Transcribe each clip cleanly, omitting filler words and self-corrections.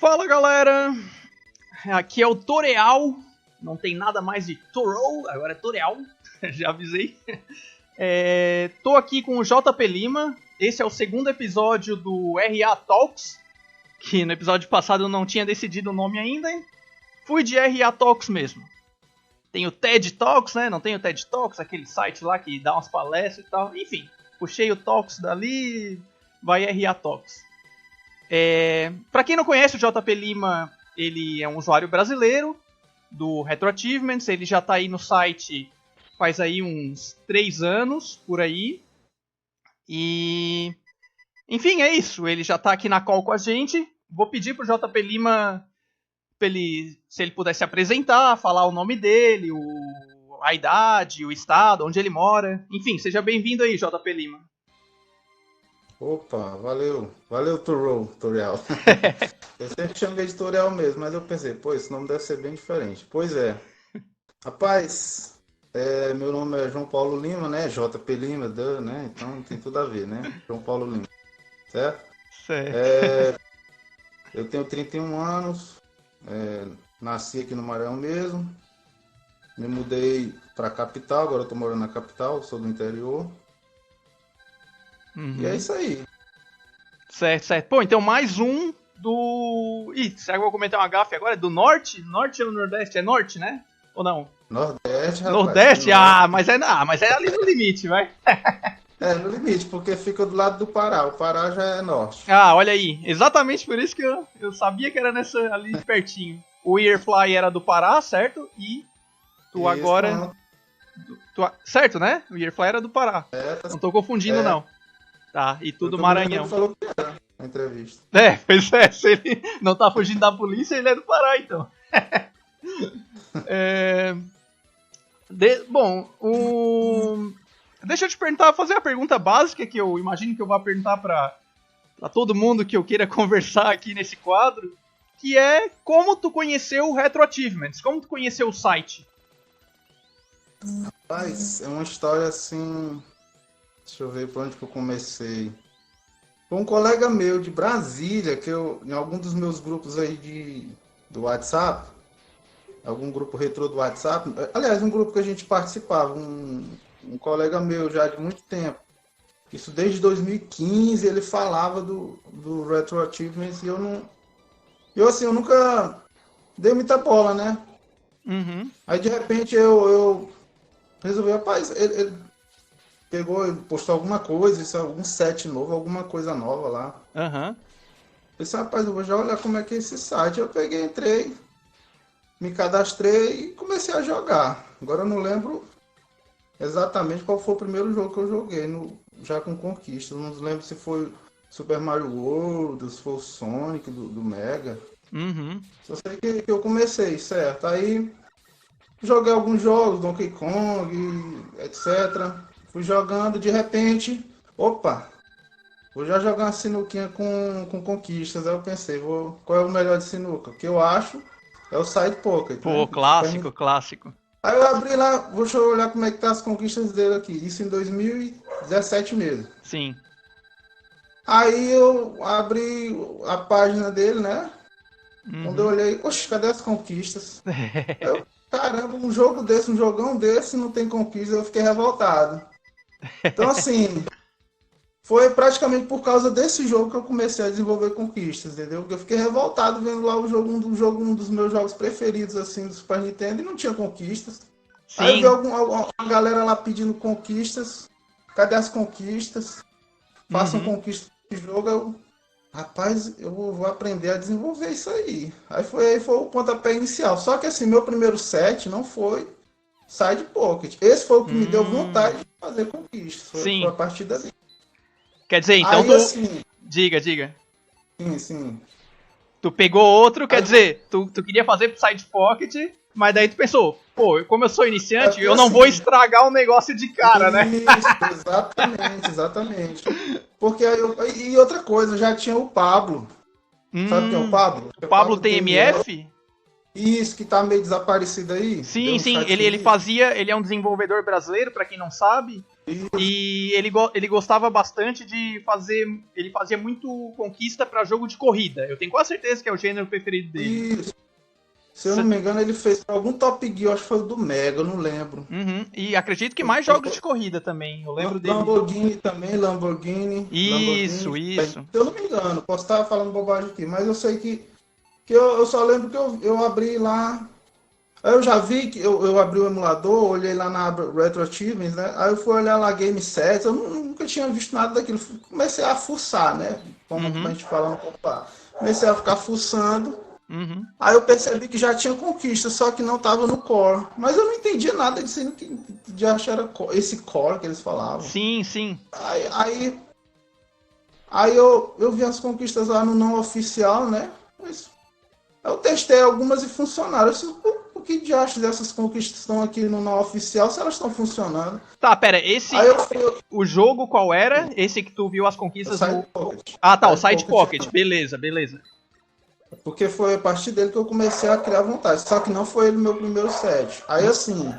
Fala galera, aqui é o Toreal, não tem nada mais de Torou, agora é Toreal, já avisei. Tô aqui com o JP Lima, esse é o segundo episódio do RA Talks, que no episódio passado eu não tinha decidido o nome ainda, hein? Fui de RA Talks mesmo. Tem o TED Talks, né? Não tem o TED Talks, aquele site lá que dá umas palestras e tal. Enfim, puxei o Talks dali, vai RA Talks. Pra quem não conhece, o JP Lima, ele é um usuário brasileiro do Retro Achievements. Ele já tá aí no site faz aí uns 3 anos, por aí. E... enfim, é isso. Ele já tá aqui na call com a gente. Vou pedir pro JP Lima... se ele pudesse se apresentar, falar o nome dele, a idade, o estado, onde ele mora. Enfim, seja bem-vindo aí, JP Lima. Opa, valeu Tutorial. Eu sempre chamei de Tutorial mesmo, mas eu pensei, esse nome deve ser bem diferente. Pois é. Rapaz, meu nome é João Paulo Lima, né? JP Lima, né? Então tem tudo a ver, né? João Paulo Lima, certo? Certo. Eu tenho 31 anos. Nasci aqui no Maranhão mesmo, me mudei para a capital, agora eu tô morando na capital, sou do interior. E é isso aí. Certo. Pô, então mais um do... Ih, será que eu vou cometer uma gafe agora? Do norte? Norte ou nordeste? É norte, né? Ou não? Nordeste, rapaz. Nordeste? Mas é ali no limite, vai. No limite, porque fica do lado do Pará. O Pará já é norte. Ah, olha aí. Exatamente por isso que eu sabia que era ali pertinho. O Earfly era do Pará, certo? E tu isso, agora... certo, né? O Earfly era do Pará. Não tô confundindo, não. Tá, e tudo Maranhão. Ele falou que era na entrevista. Pois é. Se ele não tá fugindo da polícia, ele é do Pará, então. Deixa eu te perguntar, fazer uma pergunta básica que eu imagino que eu vou perguntar pra todo mundo que eu queira conversar aqui nesse quadro, que é como tu conheceu o Retro Achievements, como tu conheceu o site? Rapaz, é uma história assim, deixa eu ver por onde que eu comecei. Foi um colega meu de Brasília, que em algum dos meus grupos aí do WhatsApp, algum grupo retrô do WhatsApp, aliás, um grupo que a gente participava, um colega meu já de muito tempo, isso desde 2015, ele falava do Retro Achievements e eu nunca dei muita bola, né? Uhum. Aí de repente eu resolvi, rapaz, ele pegou, ele postou alguma coisa, algum set novo, alguma coisa nova lá. Uhum. Pensei, rapaz, eu vou já olhar como é que é esse site. Eu peguei, entrei, me cadastrei e comecei a jogar. Agora eu não lembro exatamente qual foi o primeiro jogo que eu joguei, já com conquista. Não lembro se foi Super Mario World, se foi o Sonic do Mega. Uhum. Só sei que eu comecei, certo? Aí joguei alguns jogos, Donkey Kong, etc. Fui jogando, de repente, opa, vou já jogar uma sinuquinha com conquistas. Aí eu pensei, qual é o melhor de sinuca? O que eu acho é o Side Pocket. Pô, né? clássico. Aí eu abri lá, deixa eu olhar como é que tá as conquistas dele aqui. Isso em 2017 mesmo. Sim. Aí eu abri a página dele, né? Uhum. Quando eu olhei, oxe, cadê as conquistas? Caramba, um jogão desse não tem conquista, eu fiquei revoltado. Então assim, foi praticamente por causa desse jogo que eu comecei a desenvolver conquistas, entendeu? Porque eu fiquei revoltado vendo lá um dos meus jogos preferidos, assim, do Super Nintendo, e não tinha conquistas. Sim. Aí eu vi uma galera lá pedindo conquistas. Cadê as conquistas? Façam conquistas de jogo. Rapaz, eu vou aprender a desenvolver isso aí. Aí foi o pontapé inicial. Só que assim, meu primeiro set não foi Side Pocket. Esse foi o que me deu vontade de fazer conquistas. Foi a partir daí. Quer dizer, então aí, tu... assim, Diga. Sim. Tu pegou outro, quer dizer, tu queria fazer pro Side Pocket, mas daí tu pensou, como eu sou iniciante, eu não vou estragar o negócio de cara, né? Isso, exatamente. Porque e outra coisa, já tinha o Pablo. Sabe quem é o Pablo? O Pablo TMF? Isso, que tá meio desaparecido aí. Sim, ele é um desenvolvedor brasileiro, pra quem não sabe. E ele gostava bastante de fazer. Ele fazia muito conquista pra jogo de corrida. Eu tenho quase certeza que é o gênero preferido dele. Isso. Se eu não me engano, ele fez algum Top Gear, acho que foi do Mega, eu não lembro. Uhum. E acredito que mais jogos de corrida também. Eu lembro dele. Lamborghini também, Lamborghini. Isso, Lamborghini. isso. Se eu não me engano, posso estar falando bobagem aqui, mas eu sei que eu só lembro que eu abri lá. Aí eu já vi que eu abri o emulador, olhei lá na Retro Achievements, né? Aí eu fui olhar lá Game Sets, eu nunca tinha visto nada daquilo. Comecei a fuçar, né? Como a gente fala no popular. Comecei a ficar fuçando. Uhum. Aí eu percebi que já tinha conquista, só que não tava no core. Mas eu não entendia nada disso, que de achar era esse core que eles falavam. Sim, sim. Aí eu vi as conquistas lá no não oficial, né? Mas eu testei algumas e funcionaram. Eu disse, o que de acho dessas conquistas estão aqui no não oficial se elas estão funcionando? Tá, pera, esse. Aí o jogo qual era? Esse que tu viu as conquistas Side no. Pocket. Ah, tá, o Side Pocket. Beleza, beleza. Porque foi a partir dele que eu comecei a criar vontade. Só que não foi ele meu primeiro set. Aí assim,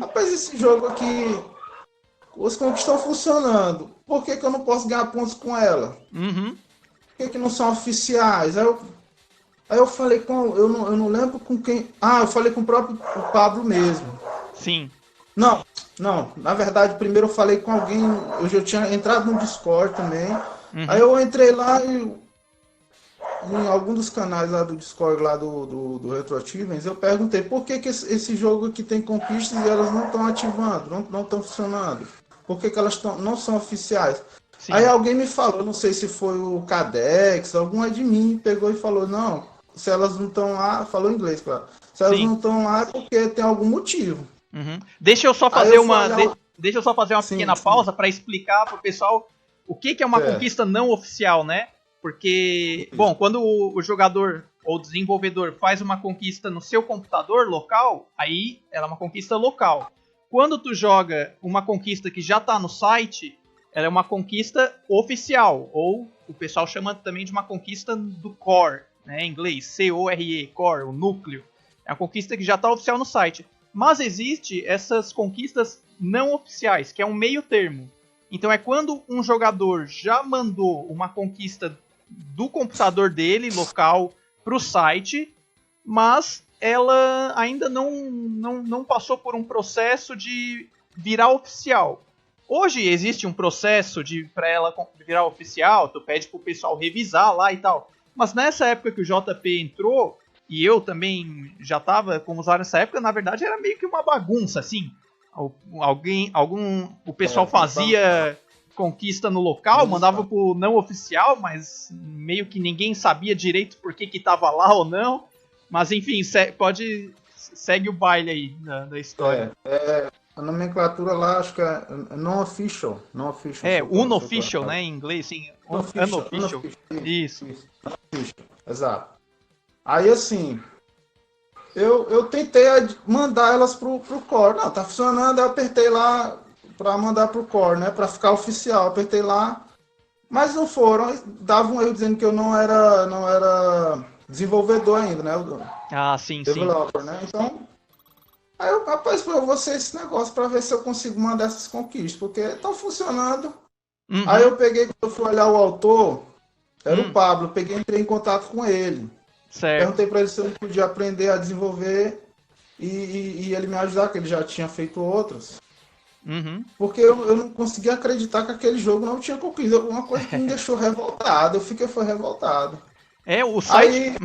rapaz, esse jogo aqui, as conquistas estão funcionando. Por que eu não posso ganhar pontos com ela? Por que não são oficiais? Aí eu falei com. Eu não lembro com quem. Ah, eu falei com o próprio Pablo mesmo. Sim. Não. Na verdade, primeiro eu falei com alguém. Hoje eu tinha entrado no Discord também. Aí eu entrei lá e. Em algum dos canais lá do Discord, lá do Retro Achievements, eu perguntei por que esse jogo aqui tem conquistas e elas não estão ativando, não estão funcionando. Por que elas não são oficiais? Sim. Aí alguém me falou, não sei se foi o Cadex, algum admin pegou e falou, não, se elas não estão lá, falou em inglês, claro. Se elas não estão lá é porque tem algum motivo. Deixa eu só fazer deixa eu só fazer uma pequena pausa para explicar pro pessoal o que é uma conquista não oficial, né? Porque, bom, quando o jogador ou desenvolvedor faz uma conquista no seu computador local, aí ela é uma conquista local. Quando tu joga uma conquista que já está no site, ela é uma conquista oficial, ou o pessoal chama também de uma conquista do core, né, em inglês, C-O-R-E, core, o núcleo. É uma conquista que já está oficial no site. Mas existe essas conquistas não oficiais, que é um meio termo. Então é quando um jogador já mandou uma conquista do computador dele, local, para o site, mas ela ainda não passou por um processo de virar oficial. Hoje existe um processo para ela virar oficial, tu pede pro pessoal revisar lá e tal. Mas nessa época que o JP entrou, e eu também já estava como usuário nessa época, na verdade era meio que uma bagunça, assim. O pessoal fazia conquista no local, mandava pro não oficial, mas meio que ninguém sabia direito por que tava lá ou não. Mas enfim, segue o baile aí da história. A nomenclatura lá acho que é non-official. Unofficial, né, em inglês, sim. Unofficial. Isso. Exato. Aí assim, eu tentei mandar elas pro core. Não, tá funcionando, eu apertei lá para mandar pro core, né, para ficar oficial. Apertei lá, mas não foram. Dava um erro dizendo que eu não era desenvolvedor ainda, né? Sim, developer, né? Então, aí eu, rapaz, eu vou ser esse negócio para ver se eu consigo mandar essas conquistas, porque estão funcionando. Aí eu peguei, quando eu fui olhar o autor, era o Pablo, eu peguei, entrei em contato com ele. Certo. Perguntei para ele se eu não podia aprender a desenvolver e ele me ajudar, que ele já tinha feito outros. Porque eu não conseguia acreditar que aquele jogo não tinha conquista. Uma coisa que me deixou revoltado. Foi revoltado. O site.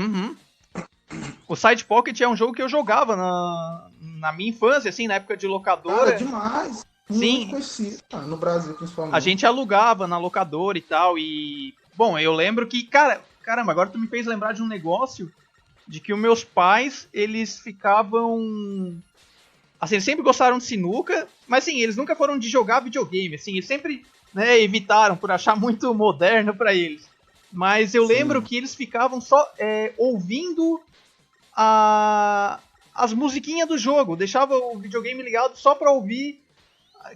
O Side Pocket é um jogo que eu jogava na minha infância, assim, na época de locadora. Cara, demais. Muito conhecido, no Brasil, principalmente. A gente alugava na locadora e tal. E, bom, eu lembro que, caramba, agora tu me fez lembrar de um negócio de que os meus pais, eles ficavam. Assim, eles sempre gostaram de sinuca, mas assim, eles nunca foram de jogar videogame, assim, eles sempre, né, evitaram por achar muito moderno pra eles. Mas eu lembro que eles ficavam só ouvindo as musiquinhas do jogo, deixava o videogame ligado só pra ouvir.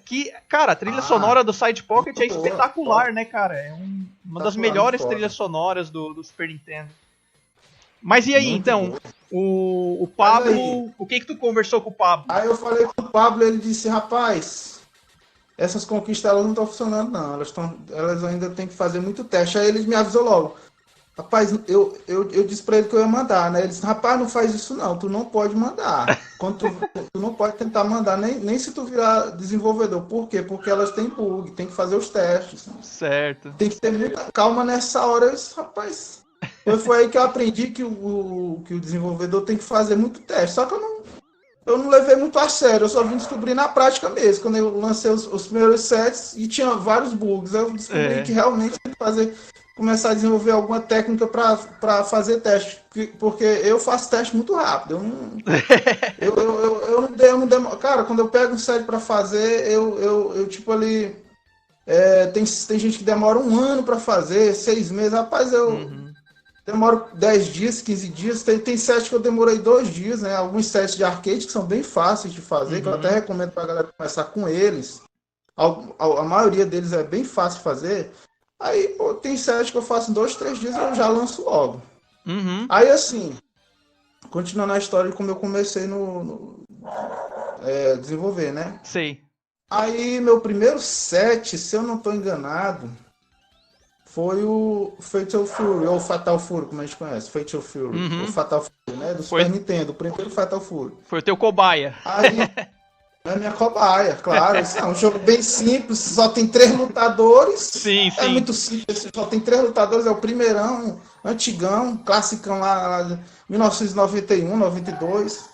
Que, cara, a trilha sonora do Side Pocket é espetacular, né, cara? É uma das melhores trilhas sonoras do Super Nintendo. Mas e aí, muito então, o Pablo, o que tu conversou com o Pablo? Aí eu falei com o Pablo, ele disse, rapaz, essas conquistas elas não estão funcionando, não. Elas ainda têm que fazer muito teste. Aí eles me avisou logo. Rapaz, eu disse pra ele que eu ia mandar, né? Ele disse, rapaz, não faz isso não, tu não pode mandar. Tu não pode tentar mandar, nem se tu virar desenvolvedor. Por quê? Porque elas têm bug, tem que fazer os testes. Certo. Tem que ter muita calma nessa hora. Eu disse, rapaz, foi aí que eu aprendi que o desenvolvedor tem que fazer muito teste. Só que eu não levei muito a sério, eu só vim descobrir na prática mesmo. Quando eu lancei os primeiros sets e tinha vários bugs, eu descobri que realmente tem que começar a desenvolver alguma técnica para fazer teste, porque eu faço teste muito rápido. Eu não demoro. Cara, quando eu pego um set para fazer, eu tipo ali. Tem gente que demora 1 ano para fazer, 6 meses. Rapaz, eu demoro 10 dias, 15 dias. Tem set que eu demorei 2 dias, né? Alguns sets de arcade que são bem fáceis de fazer, que eu até recomendo para a galera começar com eles. A maioria deles é bem fácil de fazer. Aí, pô, tem set que eu faço em 2, 3 dias e eu já lanço logo. Aí, assim, continuando a história de como eu comecei no desenvolver, né? Sei. Aí, meu primeiro set, se eu não estou enganado, foi o Fatal Fury, ou Fatal Fury, como a gente conhece, Fatal Fury, ou Fatal Fury, né? Do Super Nintendo, o primeiro Fatal Fury. Foi o teu cobaia. Aí, é minha cobaia, claro. É um jogo bem simples, só tem 3 lutadores. Sim. É muito simples, só tem 3 lutadores, é o primeirão, antigão, classicão lá de 1991, 92.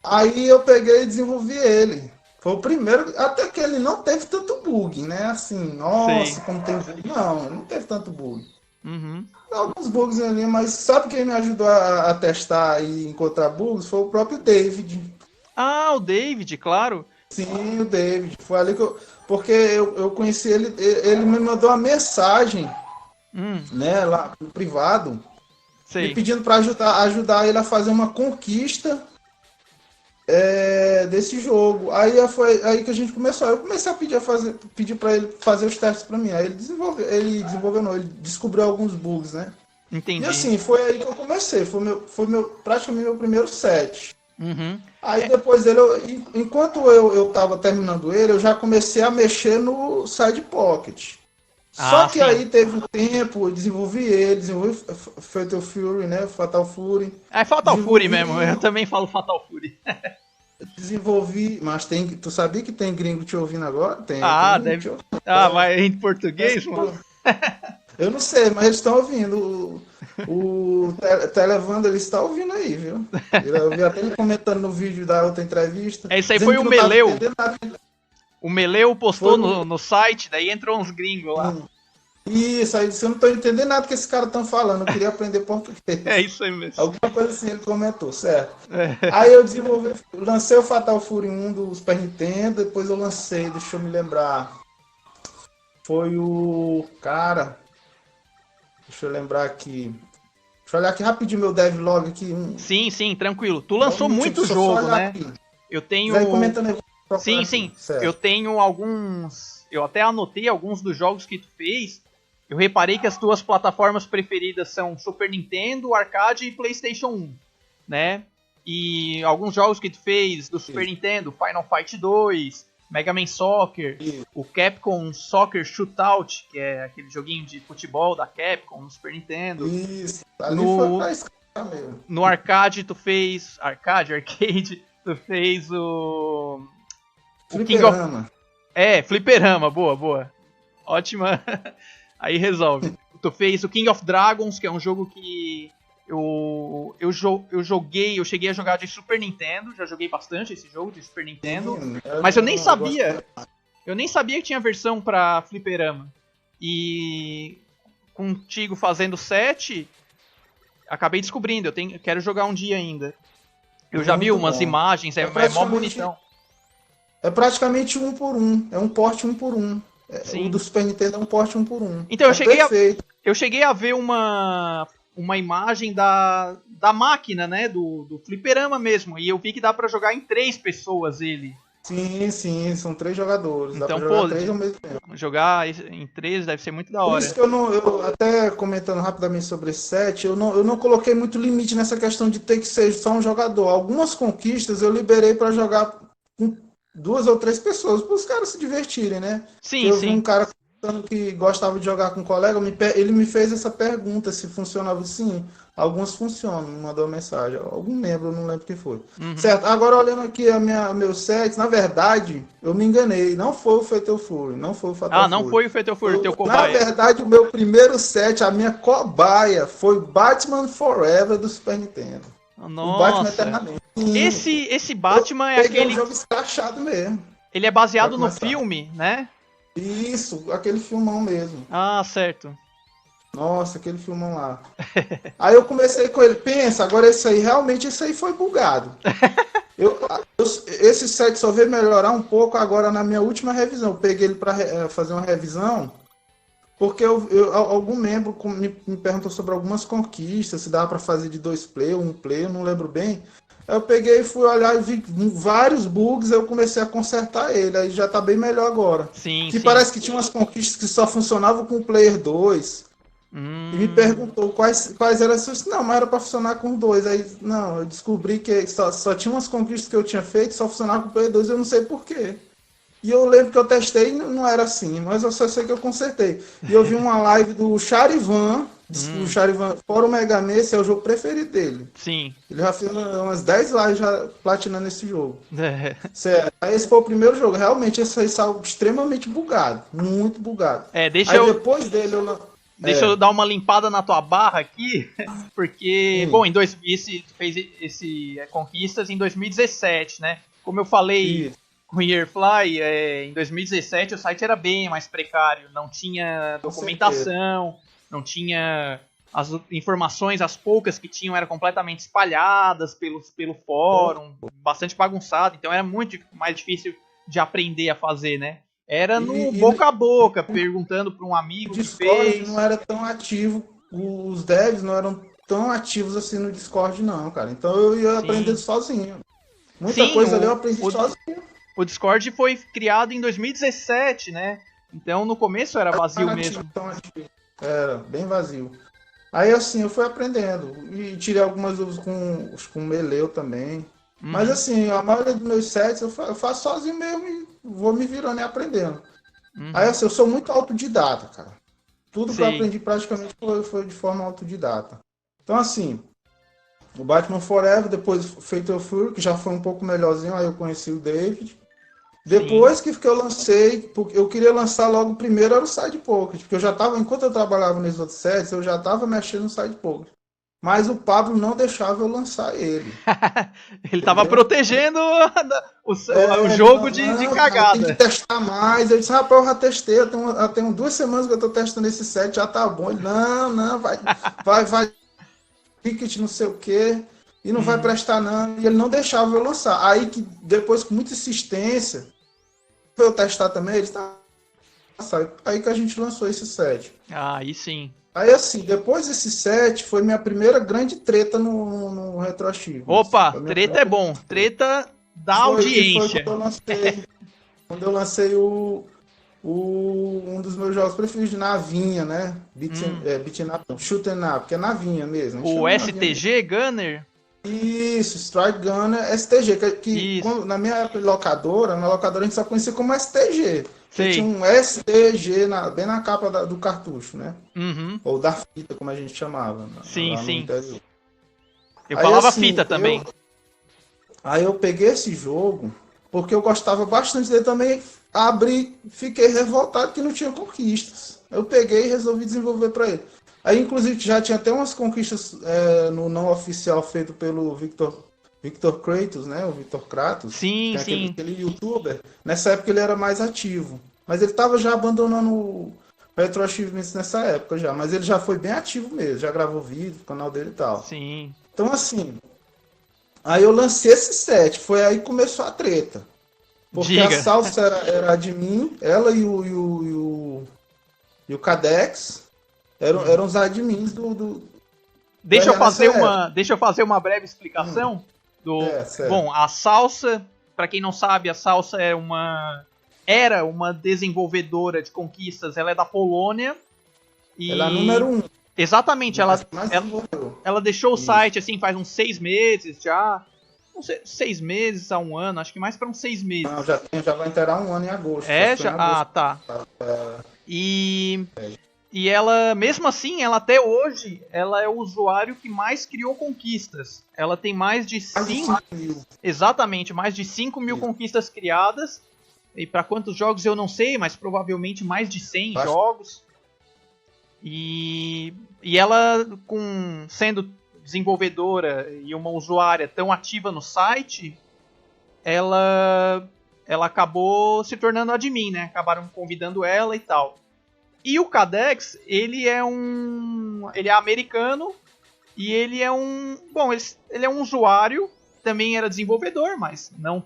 Aí eu peguei e desenvolvi ele. Foi o primeiro, até que ele não teve tanto bug, né? Assim, nossa, como tem bug. Não, ele não teve tanto bug. Alguns bugs ali, mas sabe quem me ajudou a testar e encontrar bugs? Foi o próprio David. Ah, o David, claro. Sim, o David. Foi ali que porque eu conheci ele, ele me mandou uma mensagem, né, lá no privado, me pedindo para ajudar ele a fazer uma conquista desse jogo. Aí foi aí que a gente começou. Eu comecei a pedir para ele fazer os testes para mim. Aí ele descobriu alguns bugs, né? Entendi. E assim, foi aí que eu comecei. Foi praticamente meu primeiro set. Aí depois dele, enquanto eu tava terminando ele, eu já comecei a mexer no Side Pocket. Só que aí teve um tempo, eu desenvolvi Fatal Fury, né? Fatal Fury. É Fatal Fury mesmo, eu também falo Fatal Fury. Desenvolvi, mas tu sabia que tem gringo te ouvindo agora? Tem. Deve. Mas em português, mano? Eu não sei, mas eles estão ouvindo. O Televando, ele está ouvindo aí, viu? Eu vi até ele comentando no vídeo da outra entrevista. Isso aí foi o Meleu. O Meleu postou no site, daí entrou uns gringos lá. Isso, aí eu não estou entendendo nada que esses caras estão falando, eu queria aprender português. É isso aí mesmo. Alguma coisa assim ele comentou, certo. Aí eu lancei o Fatal Fury 1 do Super Nintendo, depois eu lancei, deixa eu me lembrar. Foi o... Cara... Deixa eu lembrar aqui. Deixa eu olhar aqui rapidinho meu devlog aqui. Sim, tranquilo. Tu lançou muito jogo, né? Aqui. Eu tenho... Vai comentando aí. Sim. Eu tenho alguns... Eu até anotei alguns dos jogos que tu fez. Eu reparei que as tuas plataformas preferidas são Super Nintendo, Arcade e PlayStation 1, né? E alguns jogos que tu fez do Super Nintendo, Final Fight 2, Mega Man Soccer, o Capcom Soccer Shootout, que é aquele joguinho de futebol da Capcom no Super Nintendo. Isso, ali foi pra escala mesmo. No arcade tu fez... Arcade, tu fez o... Fliperama. Fliperama, boa. Ótima. Aí resolve. Tu fez o King of Dragons, que é um jogo que eu cheguei a jogar de Super Nintendo, já joguei bastante esse jogo de Super Nintendo, mas eu nem sabia que tinha versão pra Fliperama. E contigo fazendo set, acabei descobrindo, quero jogar um dia ainda. Eu já vi umas imagens, é mó bonitão. É praticamente 1 por 1, é um porte 1 por 1. O do Super Nintendo é um porte 1 por 1. Então eu cheguei a ver uma imagem da máquina, né, do fliperama mesmo, e eu vi que dá pra jogar em 3 pessoas ele. Sim, são 3 jogadores. Então, dá pra jogar 3 ao mesmo tempo. Jogar em 3 deve ser muito da hora. Por isso que eu até comentando rapidamente sobre esse set, eu não coloquei muito limite nessa questão de ter que ser só um jogador. Algumas conquistas eu liberei pra jogar com 2 ou 3 pessoas, para os caras se divertirem, né? Sim, Eu vi sim. um cara que gostava de jogar com um colega, ele me fez essa pergunta se funcionava. Sim, alguns funcionam, me mandou uma mensagem, algum membro, eu não lembro quem foi. Uhum. Certo, agora olhando aqui meus sets, na verdade, eu me enganei, não foi o Fatal Fury, não foi o Ah, Fatal não Fury. foi o Fatal Fury, teu Na cobaia. verdade, o meu primeiro set, a minha cobaia, foi Batman Forever do Super Nintendo. O Batman Nossa. Eternamente. Sim, Esse eu Batman é peguei um aquele. jogo escrachado mesmo, Ele é pra baseado no começar. filme, né? Isso, aquele filmão mesmo. Ah, certo. Nossa, aquele filmão lá. Aí eu comecei com ele, pensa, agora realmente esse aí foi bugado. Esse set só veio melhorar um pouco agora na minha última revisão. Eu peguei ele para fazer uma revisão, porque algum membro me perguntou sobre algumas conquistas, se dava para fazer de 2 player, 1 player, eu não lembro bem. Aí eu peguei e fui olhar e vi vários bugs, eu comecei a consertar ele, aí já tá bem melhor agora. Sim, Que sim. parece que tinha umas conquistas que só funcionavam com o player 2. E me Hum. perguntou quais eram essas. Não, mas era para funcionar com 2. Aí, não, eu descobri que só tinha umas conquistas que eu tinha feito, só funcionava com o player 2, eu não sei porquê. E eu lembro que eu testei e não era assim, mas eu só sei que eu consertei. E eu vi uma live do Charivan, o Hum. Charivan, fora o Mega Man, esse é o jogo preferido dele. Sim. Ele já fez umas 10 lives já platinando esse jogo. Certo. Aí esse foi o primeiro jogo. Realmente, esse aí saiu extremamente bugado. Muito bugado. É, Aí depois dele deixa eu dar uma limpada na tua barra aqui, porque, Sim, bom, fez esse Conquistas em 2017, né? Como eu falei isso, com o Yearfly, em 2017 o site era bem mais precário, não tinha com certeza. documentação, não tinha as informações, as poucas que tinham eram completamente espalhadas pelo fórum, bastante bagunçado, então era muito mais difícil de aprender a fazer, né? Era no E boca a boca, perguntando para um o amigo que Discord não fez. era tão ativo, os devs não eram tão ativos assim no Discord, não, cara. Então eu ia aprendendo Sim. sozinho. Muita Sim, coisa ali eu aprendi sozinho. o Discord foi criado em 2017, né? Então no começo era vazio Não era mesmo. tão ativo. Era bem vazio. Aí assim, eu fui aprendendo. E tirei algumas dúvidas com o Meleu também. Mas Uhum, assim, a maioria dos meus sets eu faço sozinho mesmo e vou me virando e aprendendo. Aí uhum. assim, eu sou muito autodidata, cara. Tudo que eu Sei. aprendi praticamente foi de forma autodidata. Então assim, o Batman Forever, depois Fatal Fury, que já foi um pouco melhorzinho, aí eu conheci o David. Sim. Depois que eu lancei, porque eu queria lançar logo primeiro era o Side Pocket, porque eu já estava, enquanto eu trabalhava nos outros sets, eu já estava mexendo no Side Pocket. Mas o Pablo não deixava eu lançar ele, Ele tava entendeu? protegendo o jogo Não, de não, cara, tem que cagada. testar mais. Eu disse, rapaz, eu já testei, eu tenho 2 semanas que eu tô testando esse set, já tá bom. Ele, não, vai, ticket, não sei o quê, e não vai Uhum. prestar não. E ele não deixava eu lançar. Aí que depois, com muita insistência, pra eu testar também, ele tá. Aí que a gente lançou esse set. Ah, aí sim. Aí assim, depois desse set, foi minha primeira grande treta no Retro Achievements. Opa, Foi minha treta primeira é grande bom. treta. Treta da Foi audiência. quando eu lancei um dos meus jogos preferidos de navinha, né? Hum. Beaten up, não, shoot'em up, que é navinha mesmo. A gente O chama de navinha mesmo. STG Gunner? Isso, Strike Gunner STG, Isso. na minha época na locadora a gente só conhecia como STG, porque tinha Sei. um STG bem na capa do cartucho, né? Uhum. Ou da fita, como a gente chamava, Sim, lá no sim. interior. Eu Aí falava assim, fita também. aí eu peguei esse jogo, porque eu gostava bastante dele também, abri, fiquei revoltado que não tinha conquistas. Eu peguei e resolvi desenvolver para ele. Aí, inclusive, já tinha até umas conquistas no não oficial feito pelo Victor Kratos, né? O Victor Kratos, Sim, que é aquele, sim. aquele youtuber. Nessa época ele era mais ativo. Mas ele estava já abandonando o Retro Achievements nessa época já. Mas ele já foi bem ativo mesmo. Já gravou vídeo, canal dele e tal. Sim. Então, assim, aí eu lancei esse set. Foi aí que começou a treta. Porque a Diga. Salsa era admin, ela e o Cadex eram Uhum. os admins do RA nessa época. Deixa eu fazer uma breve explicação Certo. bom, a Salsa, para quem não sabe, a Salsa era uma desenvolvedora de conquistas, ela é da Polônia Ela é a e número 1, exatamente, mas mais desenvolveu. ela deixou o Isso. site assim faz uns 6 meses já. não sei, 6 meses a 1 ano, acho que mais pra uns 6 meses. Não, já vai inteirar 1 ano em agosto. Já? Ah, tá. E ela, mesmo assim, ela até hoje, ela é o usuário que mais criou conquistas. Ela tem mais de 5 mil. Exatamente, mais de 5 mil conquistas criadas. E para quantos jogos eu não sei, mas provavelmente mais de 100 jogos. E ela, sendo desenvolvedora e uma usuária tão ativa no site, ela acabou se tornando admin, né? Acabaram convidando ela e tal. E o Cadex, ele é americano e ele é ele é um usuário, também era desenvolvedor, mas não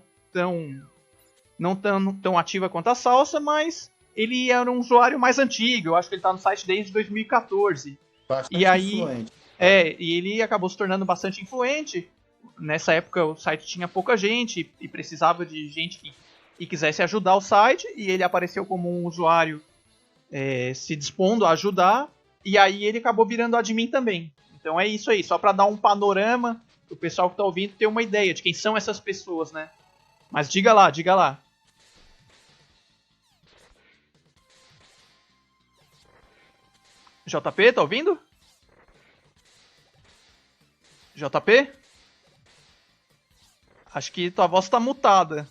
tão ativa quanto a Salsa, mas ele era um usuário mais antigo, eu acho que ele está no site desde 2014. Bastante e aí, influente. E ele acabou se tornando bastante influente. Nessa época o site tinha pouca gente e precisava de gente que quisesse ajudar o site, e ele apareceu como um usuário se dispondo a ajudar, e aí ele acabou virando admin também. Então é isso aí, só para dar um panorama, o pessoal que está ouvindo ter uma ideia de quem são essas pessoas, né? Mas diga lá. JP, tá ouvindo? JP? Acho que tua voz tá mutada.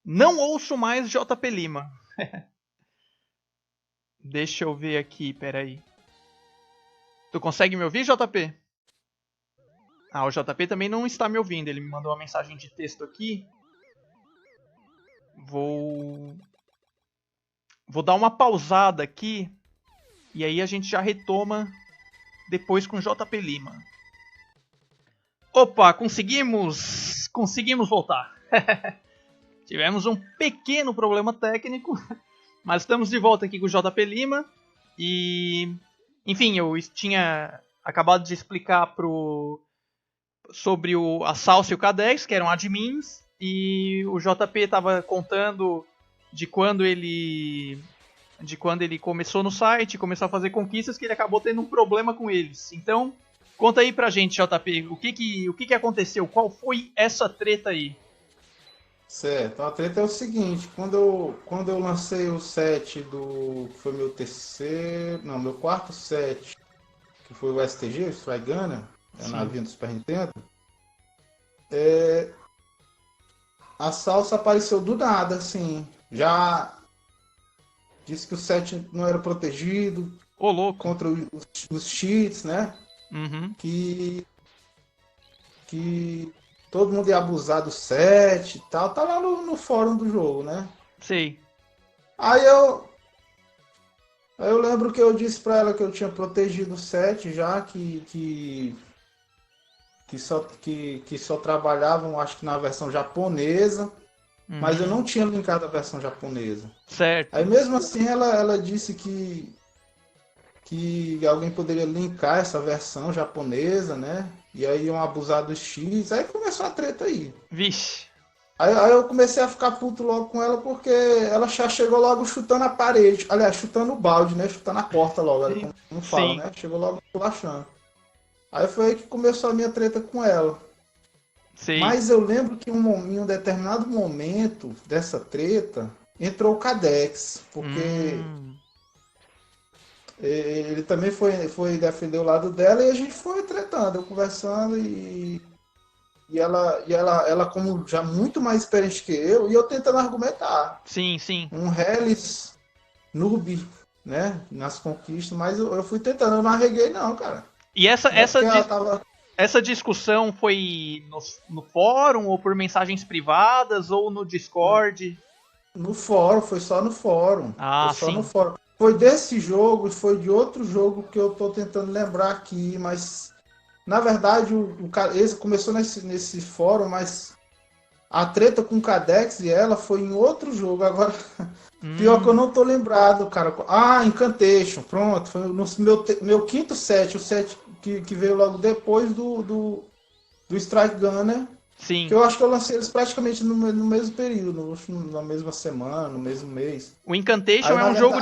Não ouço mais JP Lima. Deixa eu ver aqui, peraí. Tu consegue me ouvir, JP? Ah, o JP também não está me ouvindo. Ele me mandou uma mensagem de texto aqui. Vou dar uma pausada aqui. E aí a gente já retoma depois com JP Lima. Opa, conseguimos voltar. Tivemos um pequeno problema técnico, mas estamos de volta aqui com o JP Lima. E, enfim, eu tinha acabado de explicar sobre a Salsa e o Cadex, que eram admins, e o JP estava contando de quando ele começou no site, começou a fazer conquistas, que ele acabou tendo um problema com eles. Então, conta aí pra gente, JP, o que aconteceu? Qual foi essa treta aí? Certo, a treta é o seguinte, quando eu lancei o set foi meu meu quarto set, que foi o STG, o Strike Gunner, navinha do Super Nintendo, a Salsa apareceu do nada, assim, já disse que o set não era protegido, contra os cheats, né? Uhum. Que todo mundo ia abusar do set e tal. Tá lá no fórum do jogo, né? Sei. Aí eu lembro que eu disse pra ela que eu tinha protegido o set já, que só trabalhavam, acho que na versão japonesa, mas eu não tinha linkado a versão japonesa. Certo. Aí mesmo assim ela disse que alguém poderia linkar essa versão japonesa, né? E aí iam abusar dos X, aí começou a treta aí. Vixe. Aí eu comecei a ficar puto logo com ela, porque ela já chegou logo chutando a parede. Aliás, chutando o balde, né? Chutando a porta logo, ela como fala, né? Chegou logo achando. Aí foi aí que começou a minha treta com ela. Sim. Mas eu lembro que em um determinado momento dessa treta, entrou o Cadex, porque ele também foi defender o lado dela e a gente foi tretando, eu conversando e ela como já muito mais experiente que eu, e eu tentando argumentar. Sim. Um Hellis noob, né, nas conquistas, mas eu fui tentando, eu não arreguei não, cara. E essa discussão foi no fórum, ou por mensagens privadas, ou no Discord? No fórum, foi só no fórum. Ah, foi só sim. No fórum. Foi desse jogo, foi de outro jogo que eu tô tentando lembrar aqui, mas na verdade esse começou nesse fórum, mas a treta com o Cadex e ela foi em outro jogo. Agora, pior que eu não tô lembrado, cara. Ah, Incantation, pronto. Foi no meu quinto set, o set que veio logo depois do Strike Gunner. Sim. Que eu acho que eu lancei eles praticamente no mesmo período, na mesma semana, no mesmo mês. O Incantation é um jogo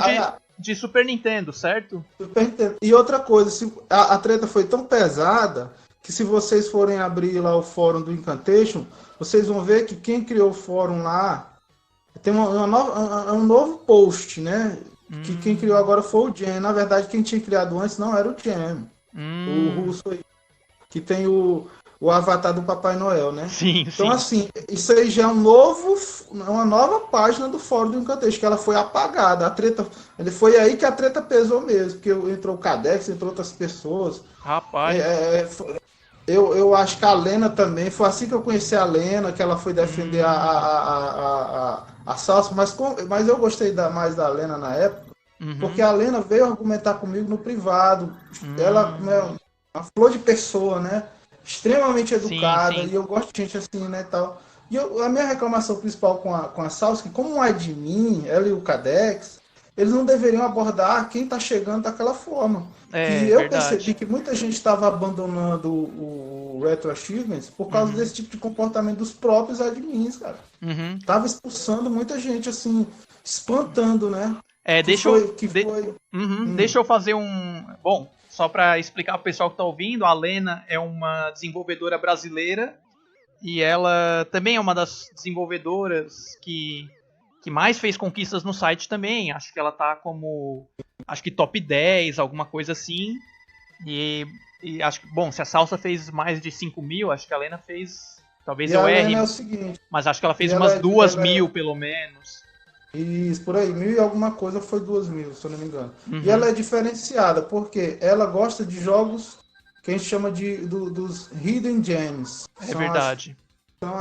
de Super Nintendo, certo? Super Nintendo. E outra coisa, a treta foi tão pesada que se vocês forem abrir lá o fórum do Incantation, vocês vão ver que quem criou o fórum lá tem um novo post, né? Que quem criou agora foi o Jam. Na verdade, quem tinha criado antes não era o Jam. O russo aí, que tem o avatar do Papai Noel, né? Sim, então, sim. assim, isso aí já é uma nova página do fórum do Incantation, que ela foi apagada. A treta, foi aí que a treta pesou mesmo, porque entrou o Cadex, entrou outras pessoas. Rapaz. Eu acho que a Lena também, foi assim que eu conheci a Lena, que ela foi defender a Salsa, mas eu gostei mais da Lena na época, porque a Lena veio argumentar comigo no privado. Ela é uma flor de pessoa, né? Extremamente educada, sim. e eu gosto de gente assim, né, tal. E a minha reclamação principal com a Salsa, que como é de mim, ela e o Cadex, eles não deveriam abordar quem tá chegando daquela forma. Que eu percebi que muita gente estava abandonando o Retro Achievements por causa desse tipo de comportamento dos próprios admins, cara. Tava expulsando muita gente, assim, espantando, né? Deixa eu fazer um... Bom, só para explicar pro pessoal que tá ouvindo, a Lena é uma desenvolvedora brasileira e ela também é uma das desenvolvedoras que mais fez conquistas no site também. Acho que ela tá como... Acho que top 10, alguma coisa assim. E acho que... Bom, se a Salsa fez mais de 5 mil, acho que a Lena fez... Talvez eu erre. É o seguinte, mas acho que ela fez umas 2 mil, pelo menos. Isso, por aí, 1.000 e alguma coisa foi 2.000, se eu não me engano. E ela é diferenciada, porque ela gosta de jogos que a gente chama dos Hidden Gems. É verdade. São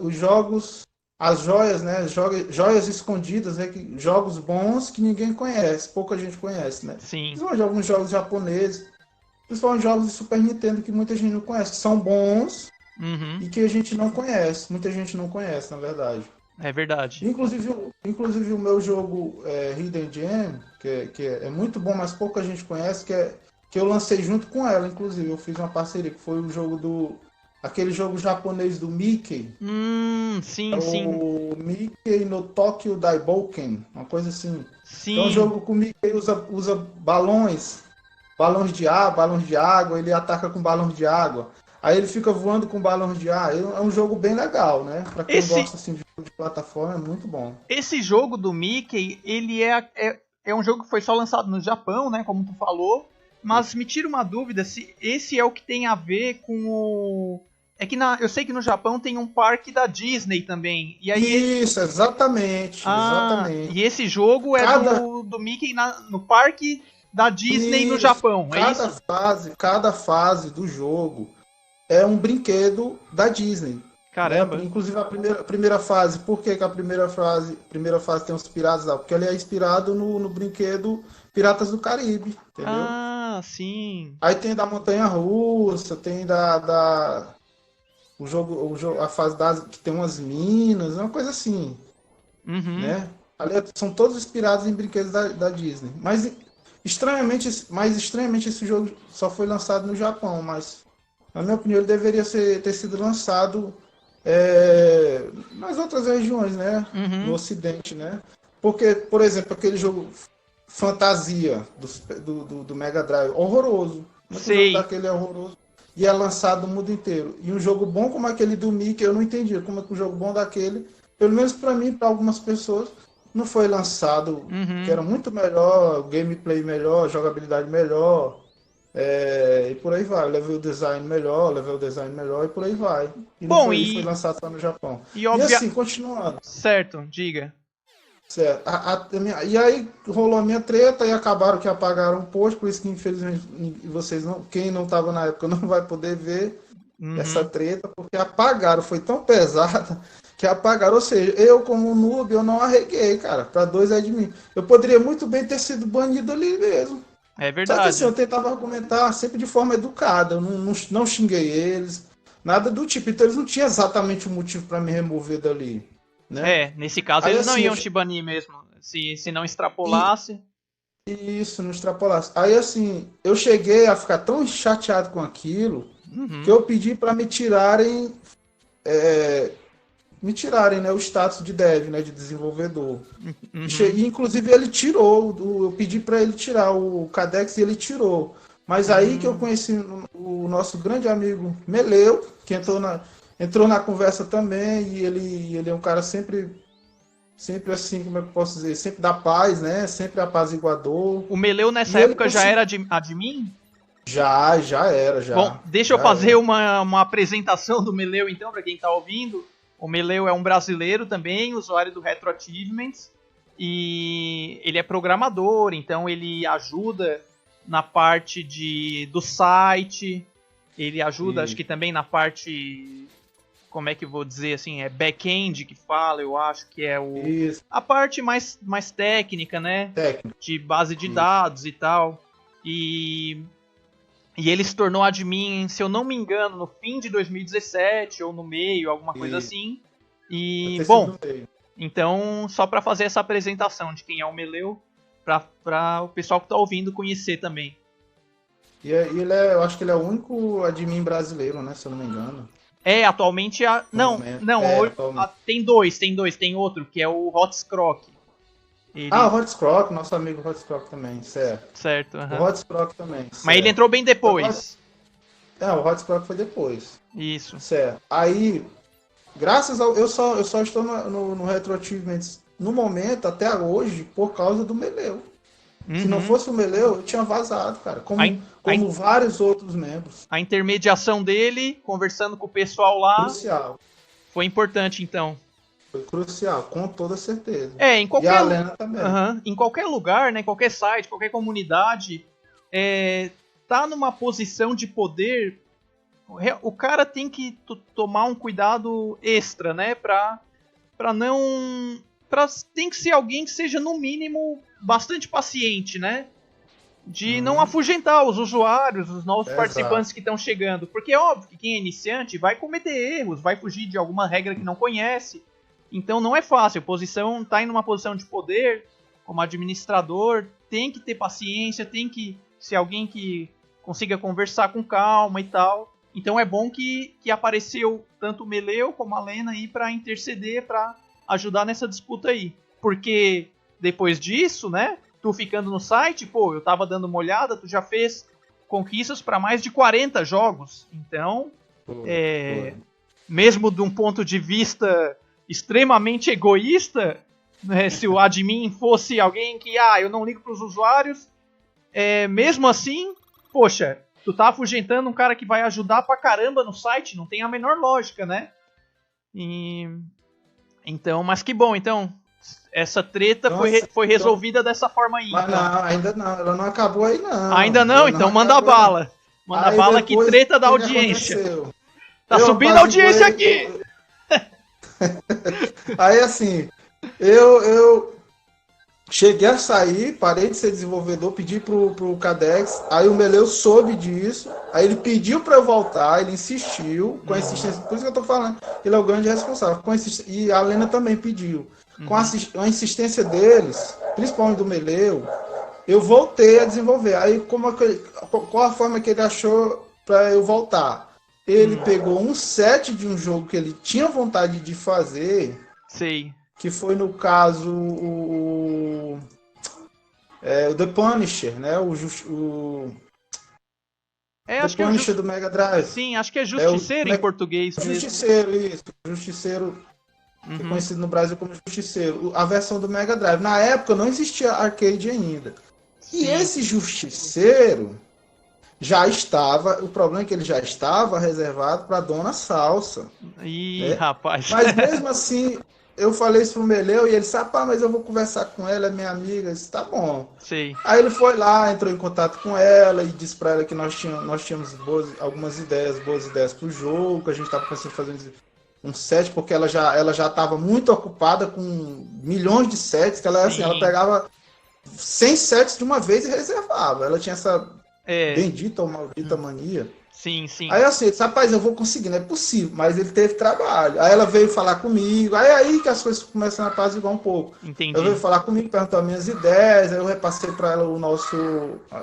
os jogos... As joias, né? Joias escondidas, né? Jogos bons que ninguém conhece, pouca gente conhece, né? Sim. Principalmente alguns jogos japoneses, principalmente jogos de Super Nintendo que muita gente não conhece, que são bons e que a gente não conhece. Muita gente não conhece, na verdade. É verdade. Inclusive o meu jogo Hidden Gem, que é muito bom, mas pouca gente conhece, que eu lancei junto com ela, inclusive. Eu fiz uma parceria, que foi o jogo aquele jogo japonês do Mickey. Sim. O Mickey no Tokyo Daiboken, uma coisa assim. Sim. Então, é um jogo que o Mickey usa balões de ar, balões de água, ele ataca com balões de água. Aí ele fica voando com balões de ar. É um jogo bem legal, né? Pra quem gosta assim, de jogo de plataforma, é muito bom. Esse jogo do Mickey, ele é um jogo que foi só lançado no Japão, né? Como tu falou. Mas me tira uma dúvida se esse é o que tem a ver com o... É que eu sei que no Japão tem um parque da Disney também. E aí Isso, exatamente. Exatamente. E esse jogo é do Mickey no parque da Disney no Japão, é isso? Cada fase do jogo é um brinquedo da Disney. Caramba. Né? Inclusive a primeira fase, por que a primeira fase tem os piratas lá? Porque ele é inspirado no brinquedo Piratas do Caribe, entendeu? Ah, sim. Aí tem da Montanha Russa, tem o jogo, a fase que tem umas minas, uma coisa assim, né? Ali são todos inspirados em brinquedos da Disney. Mas estranhamente esse jogo só foi lançado no Japão, mas na minha opinião ele deveria ter sido lançado nas outras regiões, né? No Ocidente, né? Porque, por exemplo, aquele jogo Fantasia do Mega Drive, horroroso. Mas o jogo daquele é horroroso. E é lançado no mundo inteiro. E um jogo bom como aquele do Mickey, eu não entendi como é que um jogo bom daquele, pelo menos para mim, para algumas pessoas, não foi lançado, que era muito melhor, gameplay melhor, jogabilidade melhor, e por aí vai. Level design melhor e por aí vai. E não foi lançado só no Japão. E assim, continuando. Certo, diga. Certo. E aí rolou a minha treta e acabaram que apagaram o post, por isso que infelizmente quem não estava na época não vai poder ver essa treta, porque apagaram, foi tão pesada que apagaram, ou seja, eu como noob, eu não arreguei, cara, para 2 admin. Eu poderia muito bem ter sido banido ali mesmo. É verdade. Só que assim, eu tentava argumentar sempre de forma educada, eu não xinguei eles, nada do tipo, então eles não tinham exatamente o motivo para me remover dali. Né? Nesse caso aí, eles não iam te banir mesmo, se não extrapolasse. Isso, não extrapolasse. Aí assim, eu cheguei a ficar tão chateado com aquilo que eu pedi para me tirarem, né, o status de dev, né, de desenvolvedor. E inclusive ele tirou, eu pedi para ele tirar o Cadex e ele tirou. Mas aí que eu conheci o nosso grande amigo Meleu, que entrou na conversa também, e ele é um cara sempre assim, como é que eu posso dizer, sempre da paz, né? Sempre apaziguador. O Meleu nessa época já era admin? Já era. Bom, deixa eu fazer uma apresentação do Meleu então, para quem está ouvindo. O Meleu é um brasileiro também, usuário do Retro Achievements, e ele é programador, então ele ajuda na parte do site, ele ajuda, acho que também na parte, como é que eu vou dizer assim, é back-end que fala, eu acho que é a parte mais técnica, né? De base de dados e tal. E ele se tornou admin, se eu não me engano, no fim de 2017 ou no meio, alguma coisa assim. E, bom, então, só para fazer essa apresentação de quem é o Meleu, para o pessoal que está ouvindo conhecer também. E eu acho que ele é o único admin brasileiro, né, se eu não me engano. Atualmente... Tem dois. Tem outro, que é o Hotscroc. O Hotscroc, nosso amigo Hotscroc também, certo. Certo, O Hotscroc também, certo. Mas ele entrou bem depois. O Hotscroc foi depois. Isso. Certo. Aí, graças ao... Eu só estou no Retro Achievements no momento, até hoje, por causa do Meleu. Se não fosse o Meleu, eu tinha vazado, cara. Como vários outros membros. A intermediação dele, conversando com o pessoal lá... Crucial. Foi importante, então. Foi crucial, com toda certeza. Em qualquer... E a Lena também. Em qualquer lugar, né, qualquer site, qualquer comunidade, tá numa posição de poder... O cara tem que tomar um cuidado extra, né, pra não... Tem que ser alguém que seja, no mínimo, bastante paciente, né? De não afugentar os usuários, os novos participantes que estão chegando. Porque é óbvio que quem é iniciante vai cometer erros, vai fugir de alguma regra que não conhece. Então não é fácil. Tá em uma posição de poder, como administrador, tem que ter paciência, tem que ser alguém que consiga conversar com calma e tal. Então é bom que apareceu tanto o Meleu como a Lena aí para interceder, para ajudar nessa disputa aí. Porque depois disso, né, tu ficando no site, eu tava dando uma olhada, tu já fez conquistas para mais de 40 jogos. Então, mesmo de um ponto de vista extremamente egoísta, né, se o admin fosse alguém que, eu não ligo pros usuários, mesmo assim, poxa, tu tá afugentando um cara que vai ajudar pra caramba no site, não tem a menor lógica, né? Então, mas que bom, então, essa treta foi resolvida dessa forma aí. Mas então. Não, ainda não, ela não acabou aí não. Ainda não? Então manda bala. Manda bala, que treta da audiência. Tá subindo a audiência aqui! Aí assim, eu cheguei a sair, parei de ser desenvolvedor, pedi pro Cadex, aí o Meleu soube disso, aí ele pediu pra eu voltar, ele insistiu, com a insistência, por isso que eu tô falando, ele é o grande responsável, e a Lena também pediu. Com a insistência deles, principalmente do Meleu, eu voltei a desenvolver. Aí qual a forma que ele achou pra eu voltar? Ele pegou um set de um jogo que ele tinha vontade de fazer. Sei. Que foi, no caso, o The Punisher, né? Acho The Punisher do Mega Drive. Sim, acho que é Justiceiro em português. Justiceiro, isso. Justiceiro, que é conhecido no Brasil como Justiceiro. A versão do Mega Drive. Na época não existia arcade ainda. Sim. E esse Justiceiro... o problema é que ele já estava reservado para Dona Salsa. Rapaz. Mas mesmo assim, eu falei isso pro Meleu e ele disse, mas eu vou conversar com ela, é minha amiga. Eu disse, tá bom. Sim. Aí ele foi lá, entrou em contato com ela e disse para ela que nós tínhamos boas ideias pro jogo, que a gente estava pensando em fazer um set, porque ela já estava muito ocupada com milhões de sets, que ela pegava 100 sets de uma vez e reservava. Ela tinha essa... bendita ou maldita mania. Sim. Aí assim, eu disse, rapaz, eu vou conseguir, não é possível, mas ele teve trabalho. Aí ela veio falar comigo, aí que as coisas começam a apaziguar um pouco. Entendi. Ela veio falar comigo, perguntou as minhas ideias, aí eu repassei para ela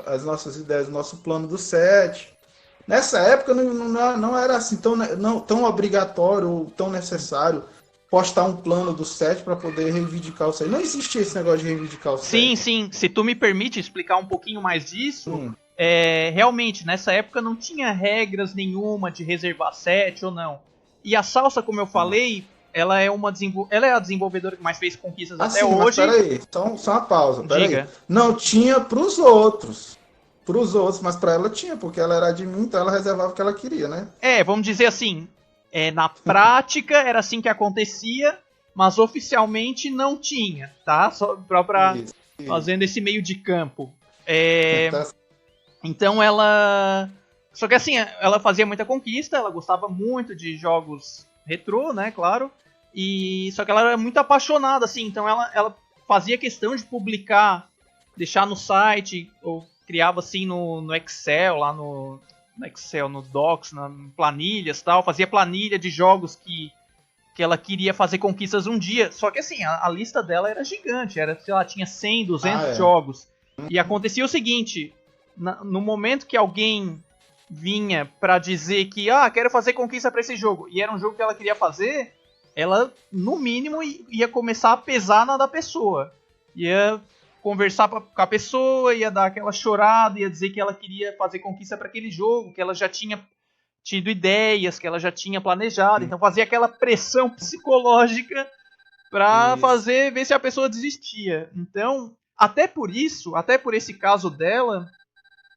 as nossas ideias, o nosso plano do set. Nessa época não era assim tão obrigatório ou tão necessário postar um plano do set para poder reivindicar o set. Não existia esse negócio de reivindicar o set. Sim. Se tu me permite explicar um pouquinho mais disso, realmente, nessa época não tinha regras nenhuma de reservar set ou não. E a Salsa, como eu falei, ela é a desenvolvedora que mais fez conquistas até Sim, mas hoje. peraí, só uma pausa, peraí. Diga. Não tinha pros outros. Pros outros, mas pra ela tinha, porque ela era admin, então ela reservava o que ela queria, né? Vamos dizer assim, na prática era assim que acontecia, mas oficialmente não tinha, tá? Só pra Isso. fazendo esse meio de campo. Tá. Então ela... Só que assim, ela fazia muita conquista, ela gostava muito de jogos retrô, né, claro. Só que ela era muito apaixonada, assim, então ela fazia questão de publicar, deixar no site, ou criava assim no Excel, lá no Excel, no Docs, em planilhas e tal. Fazia planilha de jogos que ela queria fazer conquistas um dia. Só que assim, a lista dela era gigante, sei lá, tinha 100, 200 jogos. E acontecia o seguinte, no momento que alguém vinha pra dizer que, quero fazer conquista pra esse jogo, e era um jogo que ela queria fazer, ela, no mínimo, ia começar a pesar na da pessoa. Ia conversar com a pessoa, ia dar aquela chorada, ia dizer que ela queria fazer conquista pra aquele jogo, que ela já tinha tido ideias, que ela já tinha planejado, então fazia aquela pressão psicológica pra ver se a pessoa desistia. Então, até por esse caso dela,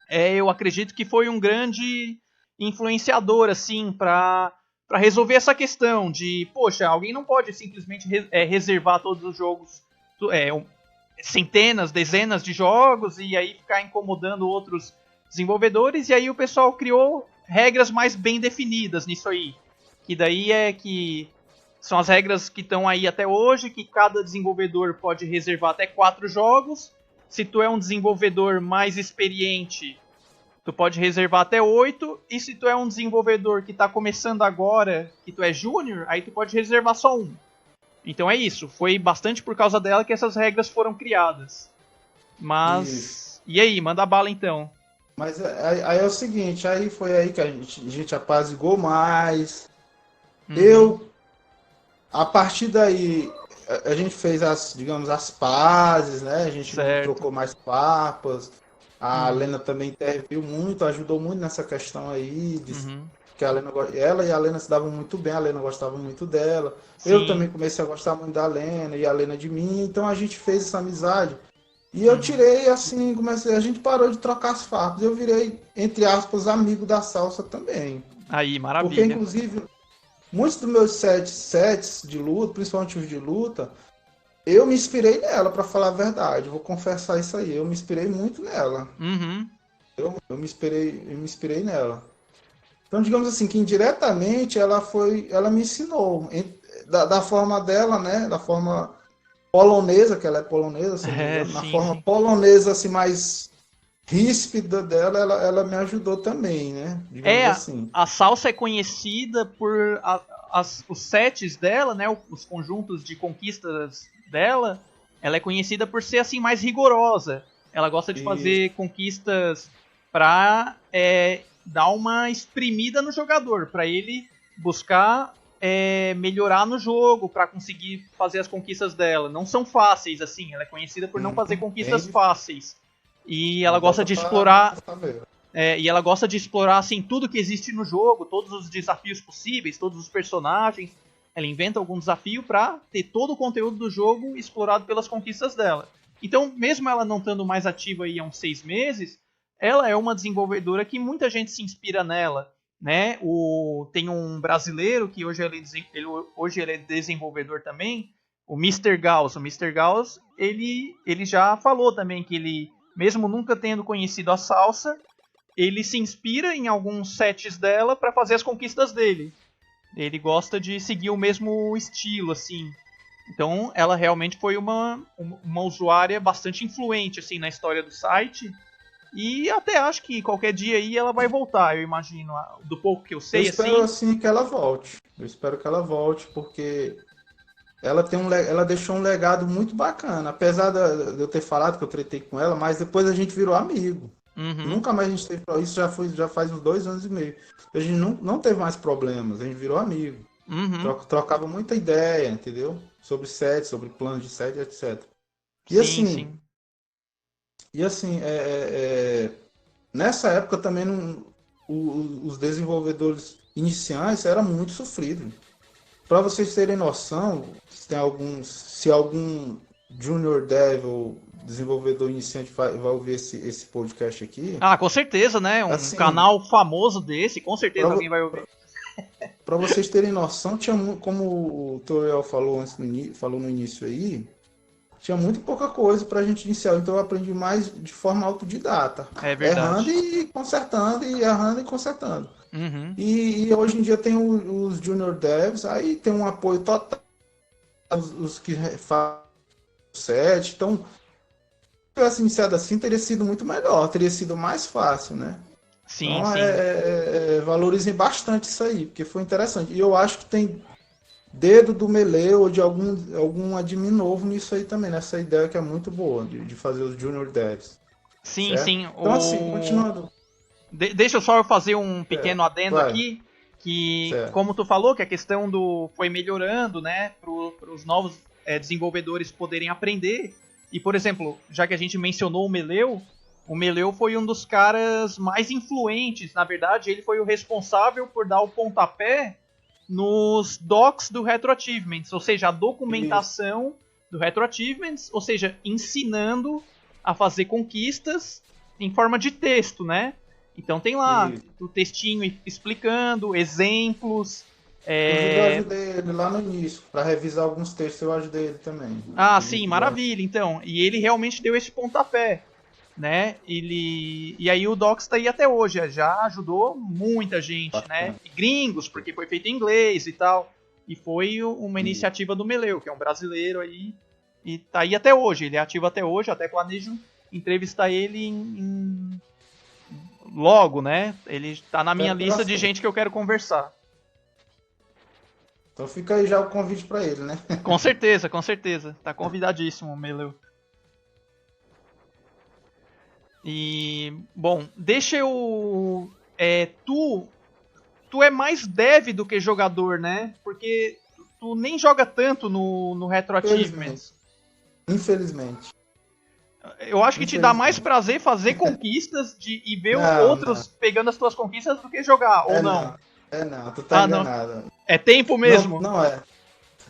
eu acredito que foi um grande influenciador, assim, para resolver essa questão de, poxa, alguém não pode simplesmente reservar todos os jogos, centenas, dezenas de jogos, e aí ficar incomodando outros desenvolvedores, e aí o pessoal criou regras mais bem definidas nisso aí. Que daí que são as regras que estão aí até hoje, que cada desenvolvedor pode reservar até 4 jogos. Se tu é um desenvolvedor mais experiente, tu pode reservar até 8. E se tu é um desenvolvedor que está começando agora, que tu é júnior, aí tu pode reservar só 1. Então é isso. Foi bastante por causa dela que essas regras foram criadas. Mas... Isso. E aí, manda bala então. Mas aí é o seguinte, aí foi aí que a gente apaziguou mais. A partir daí, a gente fez as pazes, né? A gente trocou mais papas. A Lena também interviu muito, ajudou muito nessa questão aí. Que ela e a Lena se davam muito bem, a Lena gostava muito dela. Sim. Eu também comecei a gostar muito da Lena e a Lena de mim, então a gente fez essa amizade. E eu tirei, assim, a gente parou de trocar as farpas. Eu virei, entre aspas, amigo da Salsa também. Aí, maravilha. Porque, inclusive, muitos dos meus sets de luta, principalmente os de luta, eu me inspirei nela, pra falar a verdade. Vou confessar isso aí. Eu me inspirei muito nela. Eu me inspirei nela. Então, digamos assim, que indiretamente ela me ensinou. Da forma dela, né? Da forma polonesa, que ela é polonesa, se não me engano, na forma polonesa, assim, mais ríspida dela, ela me ajudou também, né? Digamos assim. A Salsa é conhecida por os sets dela, né? Os conjuntos de conquistas dela, ela é conhecida por ser, assim, mais rigorosa. Ela gosta de fazer conquistas pra dar uma espremida no jogador, pra ele buscar melhorar no jogo, pra conseguir fazer as conquistas dela. Não são fáceis, assim, ela é conhecida por não fazer conquistas fáceis. E ela gosta de explorar... e ela gosta de explorar, assim, tudo que existe no jogo, todos os desafios possíveis, todos os personagens. Ela inventa algum desafio pra ter todo o conteúdo do jogo explorado pelas conquistas dela. Então, mesmo ela não estando mais ativa aí há uns 6 meses, ela é uma desenvolvedora que muita gente se inspira nela, né? Tem um brasileiro que hoje ele é desenvolvedor também, o Mr. Gauss. O Mr. Gauss, ele já falou também que ele, mesmo nunca tendo conhecido a Salsa, ele se inspira em alguns sets dela para fazer as conquistas dele. Ele gosta de seguir o mesmo estilo, assim. Então, ela realmente foi uma usuária bastante influente, assim, na história do site. E até acho que qualquer dia aí ela vai voltar, eu imagino, do pouco que eu sei. Eu espero, assim, que ela volte. Eu espero que ela volte, porque ela deixou um legado muito bacana. Apesar de eu ter falado que eu tretei com ela, mas depois a gente virou amigo. Nunca mais a gente teve... Isso já faz uns 2 anos e meio. A gente não teve mais problemas, a gente virou amigo. Trocava muita ideia, entendeu? Sobre set, sobre planos de set, etc. E assim, nessa época também os desenvolvedores iniciais era muito sofrido. Para vocês terem noção, se algum junior dev ou desenvolvedor iniciante vai ouvir esse podcast aqui. Ah, com certeza, né? Um assim, canal famoso desse, com certeza alguém vai ouvir. Para vocês terem noção, como o Toriel falou no início aí, tinha muito pouca coisa para a gente iniciar. Então eu aprendi mais de forma autodidata. É verdade. Errando e consertando, e errando e consertando. Uhum. E hoje em dia tem os junior devs, aí tem um apoio total, os que fazem o set. Então, se eu tivesse iniciado assim, teria sido muito melhor, teria sido mais fácil, né? Sim, então, sim. Valorizem bastante isso aí, porque foi interessante. E eu acho que tem dedo do Melee ou de algum admin novo nisso aí também, nessa ideia que é muito boa, de fazer os junior devs. Sim, certo? sim. Então, assim, continuando. Deixa eu só fazer um pequeno adendo aqui, que certo. Como tu falou, que a questão foi melhorando, né, para os novos desenvolvedores poderem aprender. E, por exemplo, já que a gente mencionou o Meleu foi um dos caras mais influentes, na verdade, ele foi o responsável por dar o pontapé nos docs do Retro Achievements, ou seja, a documentação do Retro Achievements, ou seja, ensinando a fazer conquistas em forma de texto, né? Então tem lá o textinho explicando, exemplos. Eu ajudei ele lá no início, para revisar alguns textos, eu ajudei ele também. Ah, sim, maravilha, então. E ele realmente deu esse pontapé, né? E aí o Docs tá aí até hoje, já ajudou muita gente, né? E gringos, porque foi feito em inglês e tal. E foi uma iniciativa do Meleu, que é um brasileiro aí, e tá aí até hoje. Ele é ativo até hoje, até planejo entrevistar ele logo, né? Ele tá na minha lista de gente que eu quero conversar. Então fica aí já o convite para ele, né? Com certeza, com certeza. Tá convidadíssimo, Meleu. E, bom, deixa eu... Tu é mais dev do que jogador, né? Porque tu nem joga tanto no Retro Achievements. Infelizmente. Eu acho que te dá mais prazer fazer conquistas e ver outros pegando as tuas conquistas do que jogar, ou não? Não, tu tá enganado. Não. É tempo mesmo? Não é.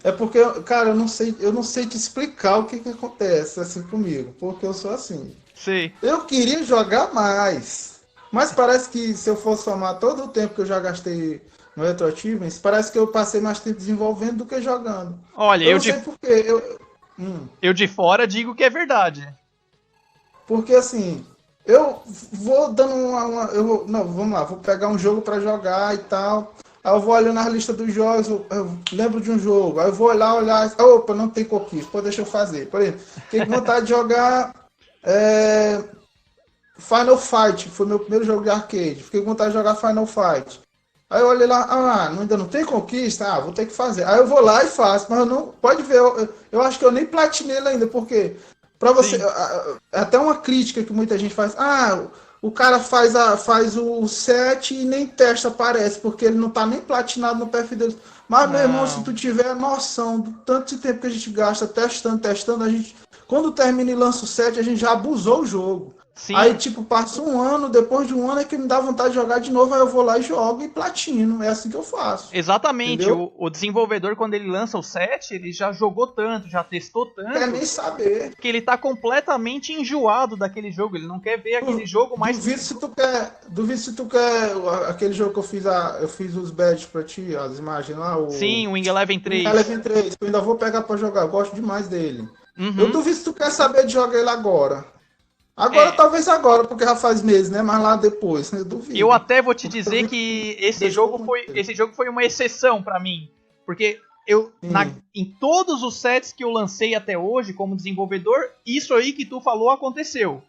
É porque, cara, eu não sei te explicar o que acontece assim comigo, porque eu sou assim. Sei. Eu queria jogar mais, mas parece que se eu fosse somar todo o tempo que eu já gastei no Retro Achievements, parece que eu passei mais tempo desenvolvendo do que jogando. Olha, eu não sei porquê. Eu de fora digo que é verdade. Porque assim, eu vou dando vamos lá, vou pegar um jogo para jogar e tal. Aí eu vou olhando na lista dos jogos, eu lembro de um jogo, aí eu vou olhar, opa, não tem conquista, pô, deixa eu fazer. Por exemplo, fiquei com vontade de jogar Final Fight, foi meu primeiro jogo de arcade, fiquei com vontade de jogar Final Fight. Aí eu olhei lá, ainda não tem conquista, vou ter que fazer. Aí eu vou lá e faço, mas eu não, pode ver, eu acho que eu nem platinei ele ainda, porque para você, até uma crítica que muita gente faz, o cara faz o set e nem testa aparece, porque ele não tá nem platinado no perfil dele. Mas, meu irmão, se tu tiver a noção do tanto de tempo que a gente gasta testando, a gente, quando termina e lança o set, a gente já abusou o jogo. Sim. Aí, tipo, passa um ano, depois de um ano é que me dá vontade de jogar de novo, aí eu vou lá e jogo e platino. É assim que eu faço. Exatamente. O desenvolvedor, quando ele lança o set, ele já jogou tanto, já testou tanto. Quer nem saber. Que ele tá completamente enjoado daquele jogo. Ele não quer ver aquele jogo mais... Duvido se tu quer aquele jogo que eu fiz os badges pra ti, as imagens lá. Sim, o Wing Eleven 3. O Wing Eleven 3, que eu ainda vou pegar pra jogar. Eu gosto demais dele. Eu duvido se tu quer saber de jogar ele agora. Talvez agora, porque já faz meses, né? Mas lá depois, eu duvido. Eu até vou te dizer que esse jogo foi uma exceção pra mim. Porque em todos os sets que eu lancei até hoje como desenvolvedor, isso aí que tu falou aconteceu.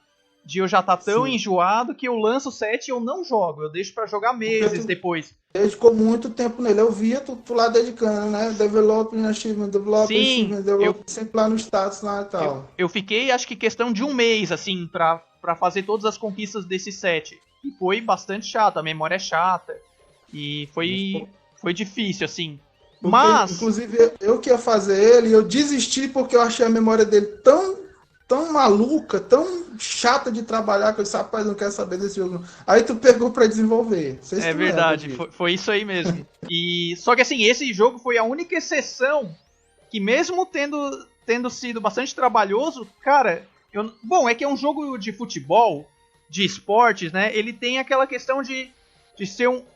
De eu já estar tão enjoado que eu lanço o set e eu não jogo. Eu deixo pra jogar meses depois. Dedicou muito tempo nele. Eu via tu lá dedicando, né? Developing achievement, sempre lá no status lá e tal. Eu fiquei, acho que questão de um mês, assim, pra fazer todas as conquistas desse set. E foi bastante chato, a memória é chata. E foi difícil, assim. Mas... Inclusive, eu que ia fazer ele, eu desisti porque eu achei a memória dele tão tão maluca, tão chata de trabalhar, que eu disse, rapaz, não quero saber desse jogo. Aí tu pegou pra desenvolver. É verdade, foi isso aí mesmo. E só que assim, esse jogo foi a única exceção que mesmo tendo sido bastante trabalhoso, cara, bom, é que é um jogo de futebol, de esportes, né? Ele tem aquela questão de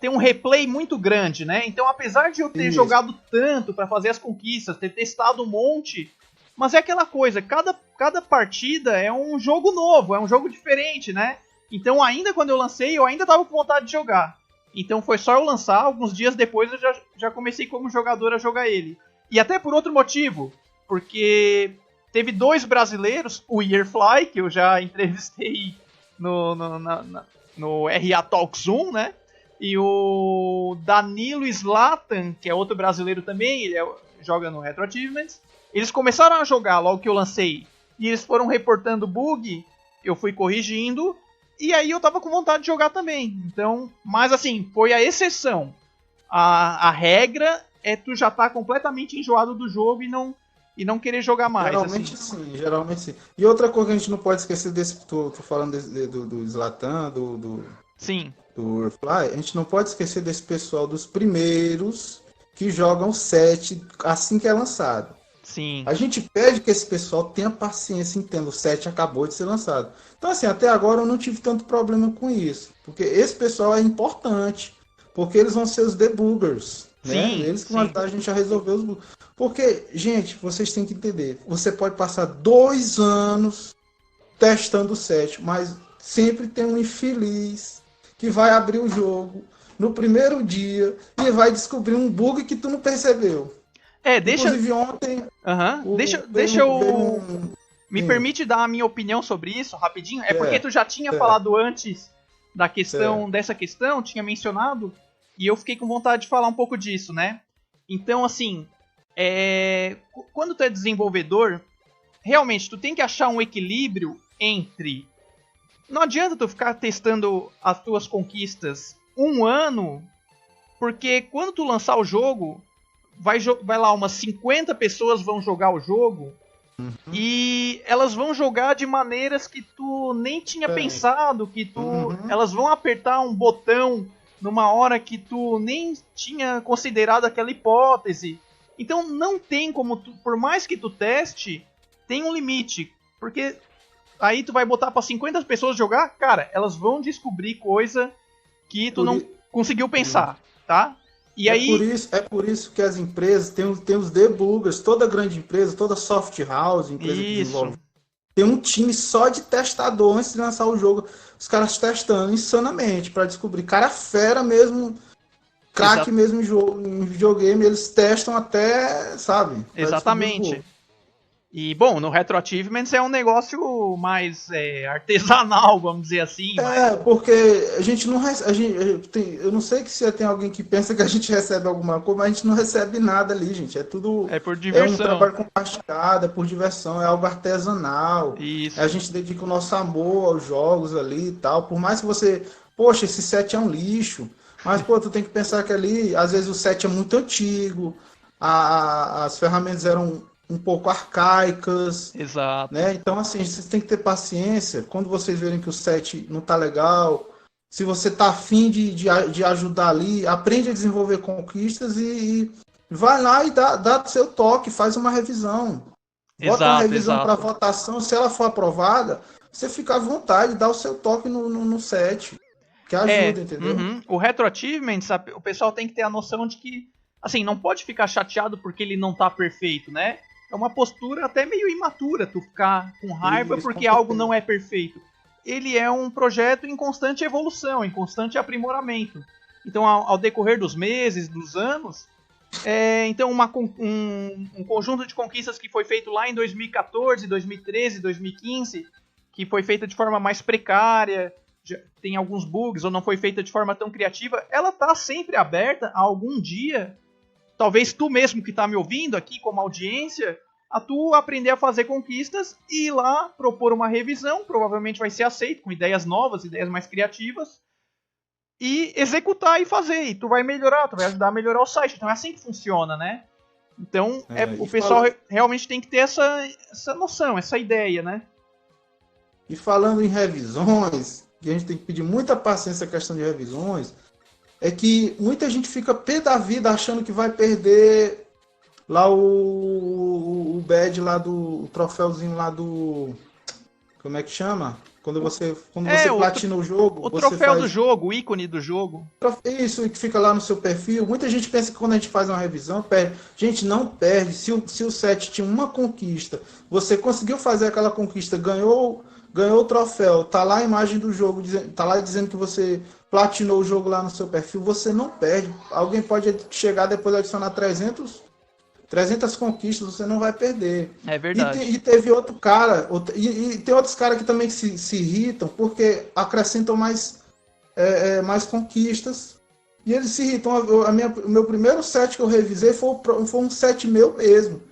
ter um replay muito grande, né? Então, apesar de eu ter jogado tanto para fazer as conquistas, ter testado um monte, mas é aquela coisa, cada partida é um jogo novo, é um jogo diferente, né? Então, ainda quando eu lancei, eu ainda tava com vontade de jogar. Então, foi só eu lançar, alguns dias depois eu já comecei como jogador a jogar ele. E até por outro motivo, porque teve 2 brasileiros, o Yearfly, que eu já entrevistei no RA Talks 1, né? E o Danilo Zlatan, que é outro brasileiro também, ele joga no Retro Achievements. Eles começaram a jogar logo que eu lancei, e eles foram reportando bug, eu fui corrigindo, e aí eu tava com vontade de jogar também. Então, mas assim, foi a exceção. A regra é tu já tá completamente enjoado do jogo e não querer jogar mais. Geralmente sim. E outra coisa que a gente não pode esquecer tô falando do Zlatan, Sim. do Warfly, a gente não pode esquecer desse pessoal dos primeiros que jogam 7 assim que é lançado. Sim. A gente pede que esse pessoal tenha paciência, entenda, o 7 acabou de ser lançado. Então assim, até agora eu não tive tanto problema com isso, porque esse pessoal é importante, porque eles vão ser os debuggers, né? Eles que vão ajudar a gente a resolver os bugs. Porque, gente, vocês têm que entender, você pode passar 2 anos testando o 7, mas sempre tem um infeliz que vai abrir o jogo no primeiro dia e vai descobrir um bug que tu não percebeu. Inclusive ontem... Deixa eu... Me permite dar a minha opinião sobre isso, rapidinho? Porque tu já tinha falado antes dessa questão, tinha mencionado, e eu fiquei com vontade de falar um pouco disso, né? Então, assim, quando tu é desenvolvedor, realmente, tu tem que achar um equilíbrio entre... Não adianta tu ficar testando as tuas conquistas 1 ano, porque quando tu lançar o jogo, vai lá, umas 50 pessoas vão jogar o jogo, e elas vão jogar de maneiras que tu nem tinha pensado, elas vão apertar um botão numa hora que tu nem tinha considerado aquela hipótese. Então não tem como por mais que tu teste, tem um limite, porque aí tu vai botar pra 50 pessoas jogar, cara, elas vão descobrir coisa que tu não conseguiu pensar, tá? E é por isso que as empresas tem os debuggers, toda grande empresa, toda soft house, empresa que desenvolve, tem um time só de testador antes de lançar o jogo, os caras testando insanamente para descobrir, cara fera mesmo, craque mesmo em videogame, eles testam até, sabe? Exatamente. E, bom, no Retro Achievements é um negócio mais artesanal, vamos dizer assim. Porque a gente não eu não sei se tem alguém que pensa que a gente recebe alguma coisa, mas a gente não recebe nada ali, gente. É tudo... É por diversão. É um trabalho compartilhado, é por diversão, é algo artesanal. Isso. A gente dedica o nosso amor aos jogos ali e tal. Por mais que você... Poxa, esse set é um lixo. Mas, pô, tu tem que pensar que ali, às vezes o set é muito antigo, as ferramentas eram um pouco arcaicas. Exato. Né? Então, assim, vocês têm que ter paciência. Quando vocês verem que o set não tá legal, se você tá afim de ajudar ali, aprende a desenvolver conquistas e vai lá e dá seu toque, faz uma revisão. Bota uma revisão para votação, se ela for aprovada, você fica à vontade, dá o seu toque no set. Que ajuda, entendeu? O Retro Achievements, o pessoal tem que ter a noção de que, assim, não pode ficar chateado porque ele não tá perfeito, né? É uma postura até meio imatura tu ficar com raiva porque algo não é perfeito. Ele é um projeto em constante evolução, em constante aprimoramento. Então, ao decorrer dos meses, dos anos, então um conjunto de conquistas que foi feito lá em 2014, 2013, 2015, que foi feita de forma mais precária, tem alguns bugs ou não foi feita de forma tão criativa, ela tá sempre aberta a algum dia... Talvez tu mesmo que está me ouvindo aqui como audiência, a tu aprender a fazer conquistas e ir lá propor uma revisão, provavelmente vai ser aceito, com ideias novas, ideias mais criativas, e executar e fazer, e tu vai melhorar, tu vai ajudar a melhorar o site. Então é assim que funciona, né? Então o pessoal realmente tem que ter essa noção, essa ideia, né? E falando em revisões, que a gente tem que pedir muita paciência a questão de revisões, é que muita gente fica pé da vida achando que vai perder lá o badge lá do o troféuzinho lá do... Como é que chama? Quando você platina o jogo, o você troféu faz... do jogo, o ícone do jogo. Isso que fica lá no seu perfil. Muita gente pensa que quando a gente faz uma revisão, perde. Gente, não perde. Se o set tinha uma conquista, você conseguiu fazer aquela conquista, ganhou o troféu, tá lá a imagem do jogo, tá lá dizendo que você platinou o jogo lá no seu perfil, você não perde. Alguém pode chegar depois de adicionar 300 conquistas, você não vai perder. É verdade. E teve outro cara, e tem outros caras que também se irritam, porque acrescentam mais conquistas, e eles se irritam. O meu primeiro set que eu revisei foi um set meu mesmo.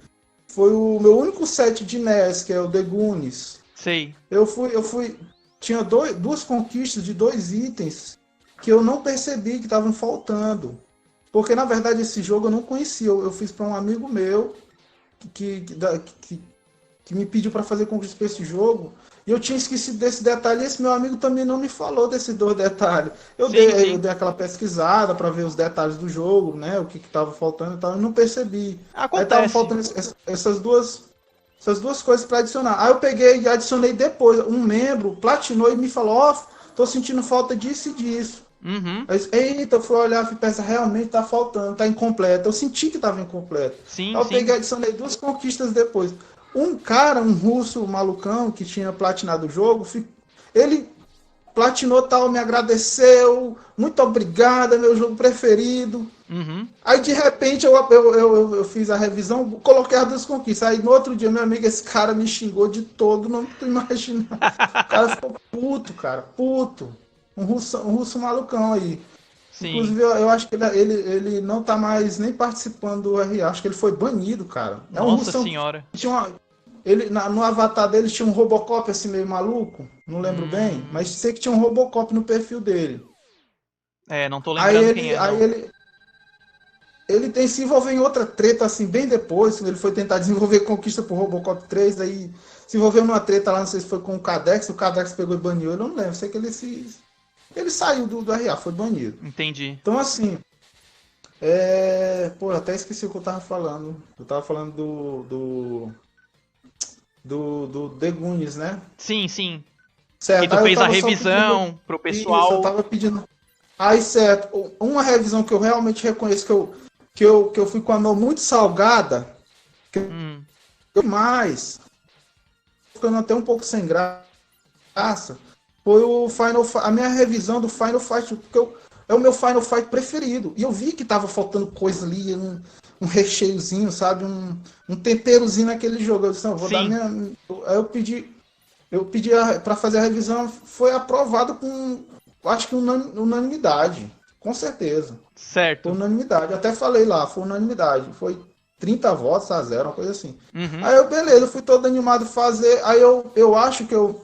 Foi o meu único set de NES, que é o The Goonies. Sei. Eu fui. Tinha duas conquistas de 2 itens que eu não percebi que estavam faltando. Porque, na verdade, esse jogo eu não conhecia. Eu fiz para um amigo meu que me pediu para fazer conquista para esse jogo. E eu tinha esquecido desse detalhe. E esse meu amigo também não me falou desses 2 detalhes. Eu dei aquela pesquisada para ver os detalhes do jogo, né? O que estava faltando e tal. Eu não percebi. Acontece. Aí estavam faltando essas duas coisas para adicionar. Aí eu peguei e adicionei depois. Um membro platinou e me falou: ó, tô sentindo falta disso e disso. Uhum. Aí, eita, eu fui olhar e pensei, realmente tá faltando, tá incompleto. Eu senti que tava incompleto. Sim, Aí eu sim. peguei e adicionei 2 conquistas depois. Um cara, um russo malucão, que tinha platinado o jogo, ele platinou tal, me agradeceu, muito obrigado, é meu jogo preferido. Uhum. Aí de repente eu fiz a revisão, coloquei as 2 conquistas. Aí no outro dia, meu amigo, esse cara me xingou de todo, não tu imagina. O cara ficou puto, cara, puto. Um russo malucão aí. Sim. Inclusive, eu acho que ele não tá mais nem participando do RA. Acho que ele foi banido, cara. É um Nossa russão. senhora. No avatar dele tinha um Robocop assim meio maluco. Não lembro bem. Mas sei que tinha um Robocop no perfil dele. Não tô lembrando quem é, não. Aí ele se envolveu em outra treta assim bem depois. Ele foi tentar desenvolver conquista pro Robocop 3. Aí se envolveu numa treta lá, não sei se foi com o Cadex pegou e baniu. Eu não lembro. Sei que ele saiu do RA, foi banido. Entendi. Então, assim, Pô, até esqueci o que eu tava falando. Eu tava falando do The Goonies, né? Sim, sim. Certo. Que tu fez a revisão pro pessoal. Isso, eu tava pedindo. Aí, certo. Uma revisão que eu realmente reconheço que eu fui com a mão muito salgada. Mas ficando até um pouco sem graça. Foi a minha revisão do Final Fight, porque é o meu Final Fight preferido. E eu vi que tava faltando coisa ali, um recheiozinho, sabe? Um temperozinho naquele jogo. Eu disse, não, vou dar minha. Aí eu pedi para fazer a revisão, foi aprovado com, acho que unanimidade. Com certeza. Certo. Foi unanimidade. Até falei lá, foi unanimidade. Foi 30 votos a 0, uma coisa assim. Uhum. Aí beleza, eu fui todo animado fazer. Aí eu acho que eu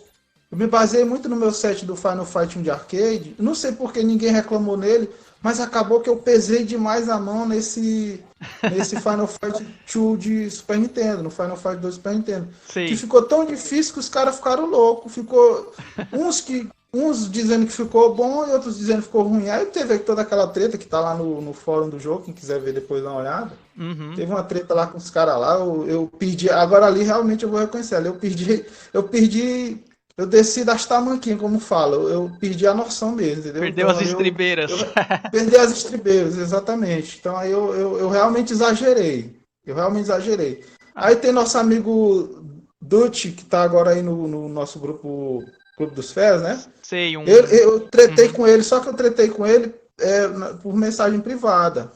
me baseei muito no meu set do Final Fight 1 de arcade. Não sei porque ninguém reclamou nele, mas acabou que eu pesei demais a mão nesse Final Fight 2 de Super Nintendo, no Final Fight 2 Super Nintendo. Sei. Que ficou tão difícil que os caras ficaram loucos. Ficou uns dizendo que ficou bom e outros dizendo que ficou ruim. Aí teve toda aquela treta que tá lá no fórum do jogo, quem quiser ver depois dá uma olhada. Uhum. Teve uma treta lá com os caras lá, eu perdi, agora ali realmente eu vou reconhecer, ali eu desci das tamanquinhas, como falo, eu perdi a noção mesmo, entendeu? Perdeu então, as estribeiras. Perdi as estribeiras, exatamente. Então aí eu realmente exagerei. Aí tem nosso amigo Dutch, que tá agora aí no nosso grupo Clube dos Fés, né? Sei, eu tretei com ele, só que eu tretei com ele por mensagem privada.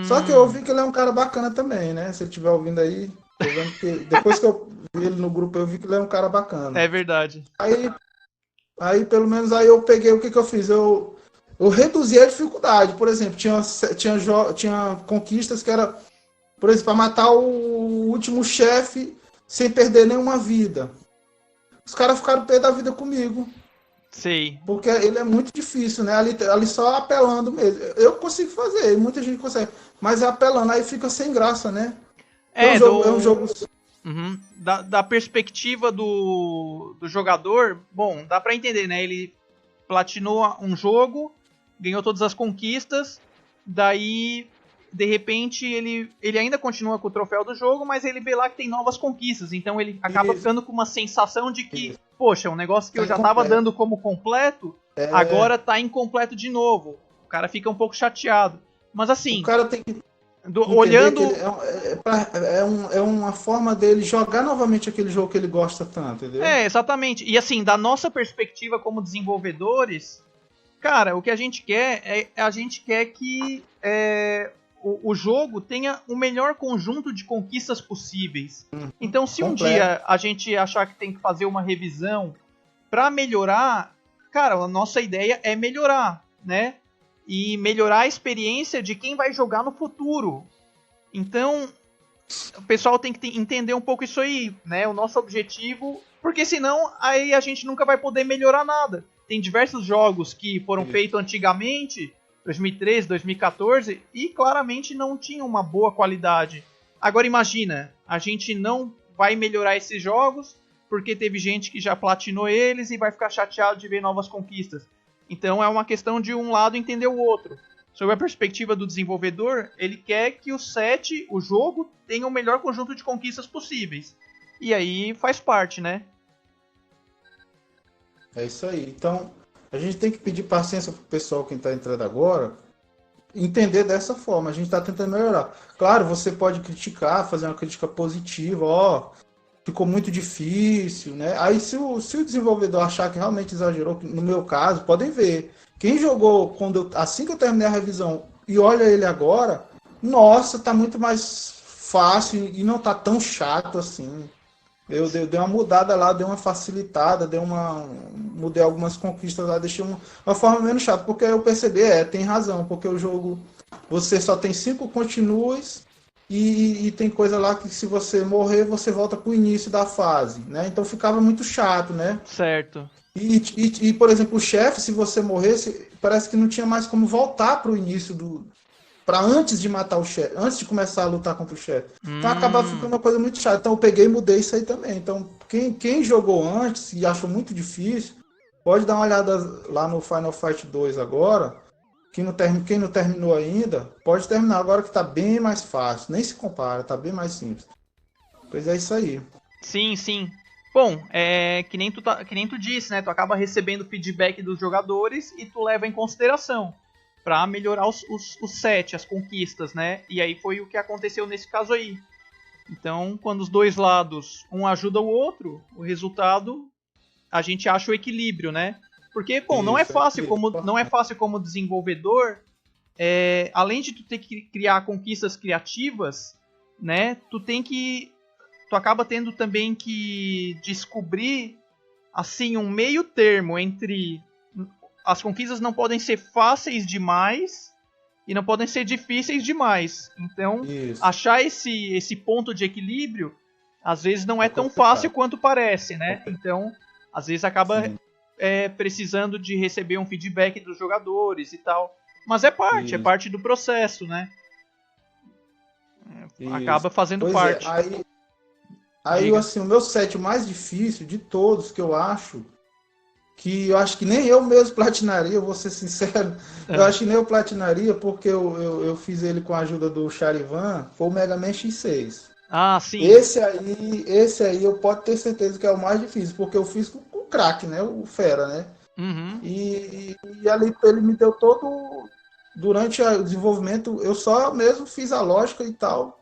Só que eu vi que ele é um cara bacana também, né? Se ele estiver ouvindo aí, tô vendo que depois que eu vi ele no grupo, eu vi que ele é um cara bacana. É verdade. Aí pelo menos aí eu peguei, o que eu fiz? Eu reduzi a dificuldade. Por exemplo, tinha conquistas que era, por exemplo, para matar o último chefe sem perder nenhuma vida. Os caras ficaram pé da vida comigo. Sei. Porque ele é muito difícil, né? Ali só apelando mesmo. Eu consigo fazer, muita gente consegue. Mas é apelando, aí fica sem graça, né? É um jogo. Uhum. Da perspectiva do jogador, bom, dá pra entender, né? Ele platinou um jogo, ganhou todas as conquistas, daí, de repente, ele ainda continua com o troféu do jogo, mas ele vê lá que tem novas conquistas, então ele acaba ficando com uma sensação de que, poxa, um negócio que eu já tava dando como completo, agora tá incompleto de novo. O cara fica um pouco chateado. Mas assim, o cara tem que olhando... é uma forma dele jogar novamente aquele jogo que ele gosta tanto, entendeu? Exatamente. E assim, da nossa perspectiva como desenvolvedores, cara, o que a gente quer a gente quer que o jogo tenha o melhor conjunto de conquistas possíveis. Então, se um dia a gente achar que tem que fazer uma revisão para melhorar, cara, a nossa ideia é melhorar, né? E melhorar a experiência de quem vai jogar no futuro. Então, o pessoal tem que entender um pouco isso aí, né? O nosso objetivo, porque senão aí a gente nunca vai poder melhorar nada. Tem diversos jogos que foram feitos antigamente, 2013, 2014, e claramente não tinham uma boa qualidade. Agora imagina, a gente não vai melhorar esses jogos porque teve gente que já platinou eles e vai ficar chateado de ver novas conquistas. Então é uma questão de um lado entender o outro. Sob a perspectiva do desenvolvedor, ele quer que o set, o jogo, tenha o melhor conjunto de conquistas possíveis. E aí faz parte, né? É isso aí. Então, a gente tem que pedir paciência pro pessoal que está entrando agora, entender dessa forma. A gente está tentando melhorar. Claro, você pode criticar, fazer uma crítica positiva, ficou muito difícil, né? Aí se o desenvolvedor achar que realmente exagerou, no meu caso, podem ver. Quem jogou assim que eu terminei a revisão e olha ele agora, nossa, tá muito mais fácil e não tá tão chato assim. Eu dei uma mudada lá, dei uma facilitada, mudei algumas conquistas lá, deixei uma forma menos chata, porque eu percebi, tem razão, porque o jogo, você só tem 5 continues e tem coisa lá que se você morrer, você volta pro início da fase, né? Então ficava muito chato, né? Certo. E por exemplo, o chefe, se você morresse, parece que não tinha mais como voltar pro início para antes de matar o chefe, antes de começar a lutar contra o chefe. Então acabava ficando uma coisa muito chata. Então eu peguei e mudei isso aí também. Então quem jogou antes e achou muito difícil, pode dar uma olhada lá no Final Fight 2 agora. Quem não terminou ainda, pode terminar agora que tá bem mais fácil. Nem se compara, tá bem mais simples. Pois é isso aí. Sim, sim. Bom, que nem tu disse, né? Tu acaba recebendo feedback dos jogadores e tu leva em consideração para melhorar os set, as conquistas, né? E aí foi o que aconteceu nesse caso aí. Então, quando os dois lados, um ajuda o outro, o resultado, a gente acha o equilíbrio, né? Porque, bom, não é fácil como desenvolvedor, além de tu ter que criar conquistas criativas, né? Tu acaba tendo também que descobrir, assim, um meio termo entre... As conquistas não podem ser fáceis demais e não podem ser difíceis demais. Então, achar esse ponto de equilíbrio, às vezes não é tão fácil quanto parece, né? Então, às vezes acaba precisando de receber um feedback dos jogadores e tal. Mas é parte do processo, né? Acaba fazendo parte. Aí assim, o meu set mais difícil de todos, que eu acho que nem eu mesmo platinaria, vou ser sincero. Eu acho que nem eu platinaria, porque eu fiz ele com a ajuda do Charivan, foi o Mega Man X6. Ah, sim. Esse aí eu posso ter certeza que é o mais difícil, porque eu fiz com o craque, né? O Fera, né? Uhum. E ali ele me deu todo... Durante o desenvolvimento, eu só mesmo fiz a lógica e tal.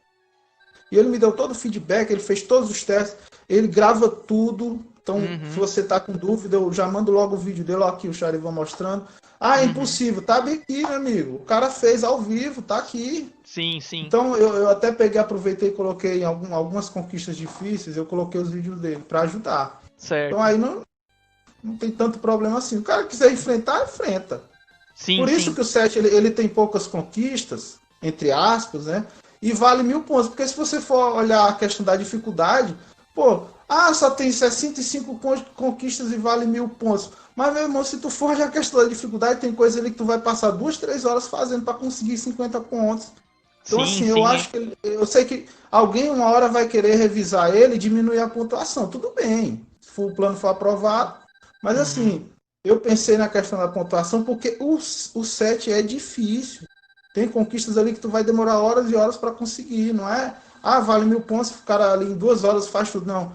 E ele me deu todo o feedback, ele fez todos os testes, ele grava tudo. Então, se você tá com dúvida, eu já mando logo o vídeo dele, ó, aqui o Charivan mostrando. Ah, é impossível, tá bem aqui, meu amigo. O cara fez ao vivo, tá aqui. Sim, sim. Então, eu até peguei, aproveitei e coloquei em algumas conquistas difíceis, eu coloquei os vídeos dele para ajudar. Certo. Então, aí não tem tanto problema assim. O cara quiser enfrentar, enfrenta. Sim, Por isso sim. que o set, ele tem poucas conquistas, entre aspas, né? E vale 1000 pontos. Porque se você for olhar a questão da dificuldade, só tem 65 conquistas e vale 1000 pontos. Mas, meu irmão, se tu for olhar a questão da dificuldade, tem coisa ali que tu vai passar 2-3 horas fazendo para conseguir 50 pontos. Então, Sim, assim, sim. eu acho que eu sei que alguém uma hora vai querer revisar ele e diminuir a pontuação. Tudo bem, se o plano for aprovado. Mas, Uhum. assim, eu pensei na questão da pontuação porque o 7 é difícil. Tem conquistas ali que tu vai demorar horas e horas para conseguir, não é? Ah, vale 1.000 pontos, o cara ali em 2 horas faz tudo. Não.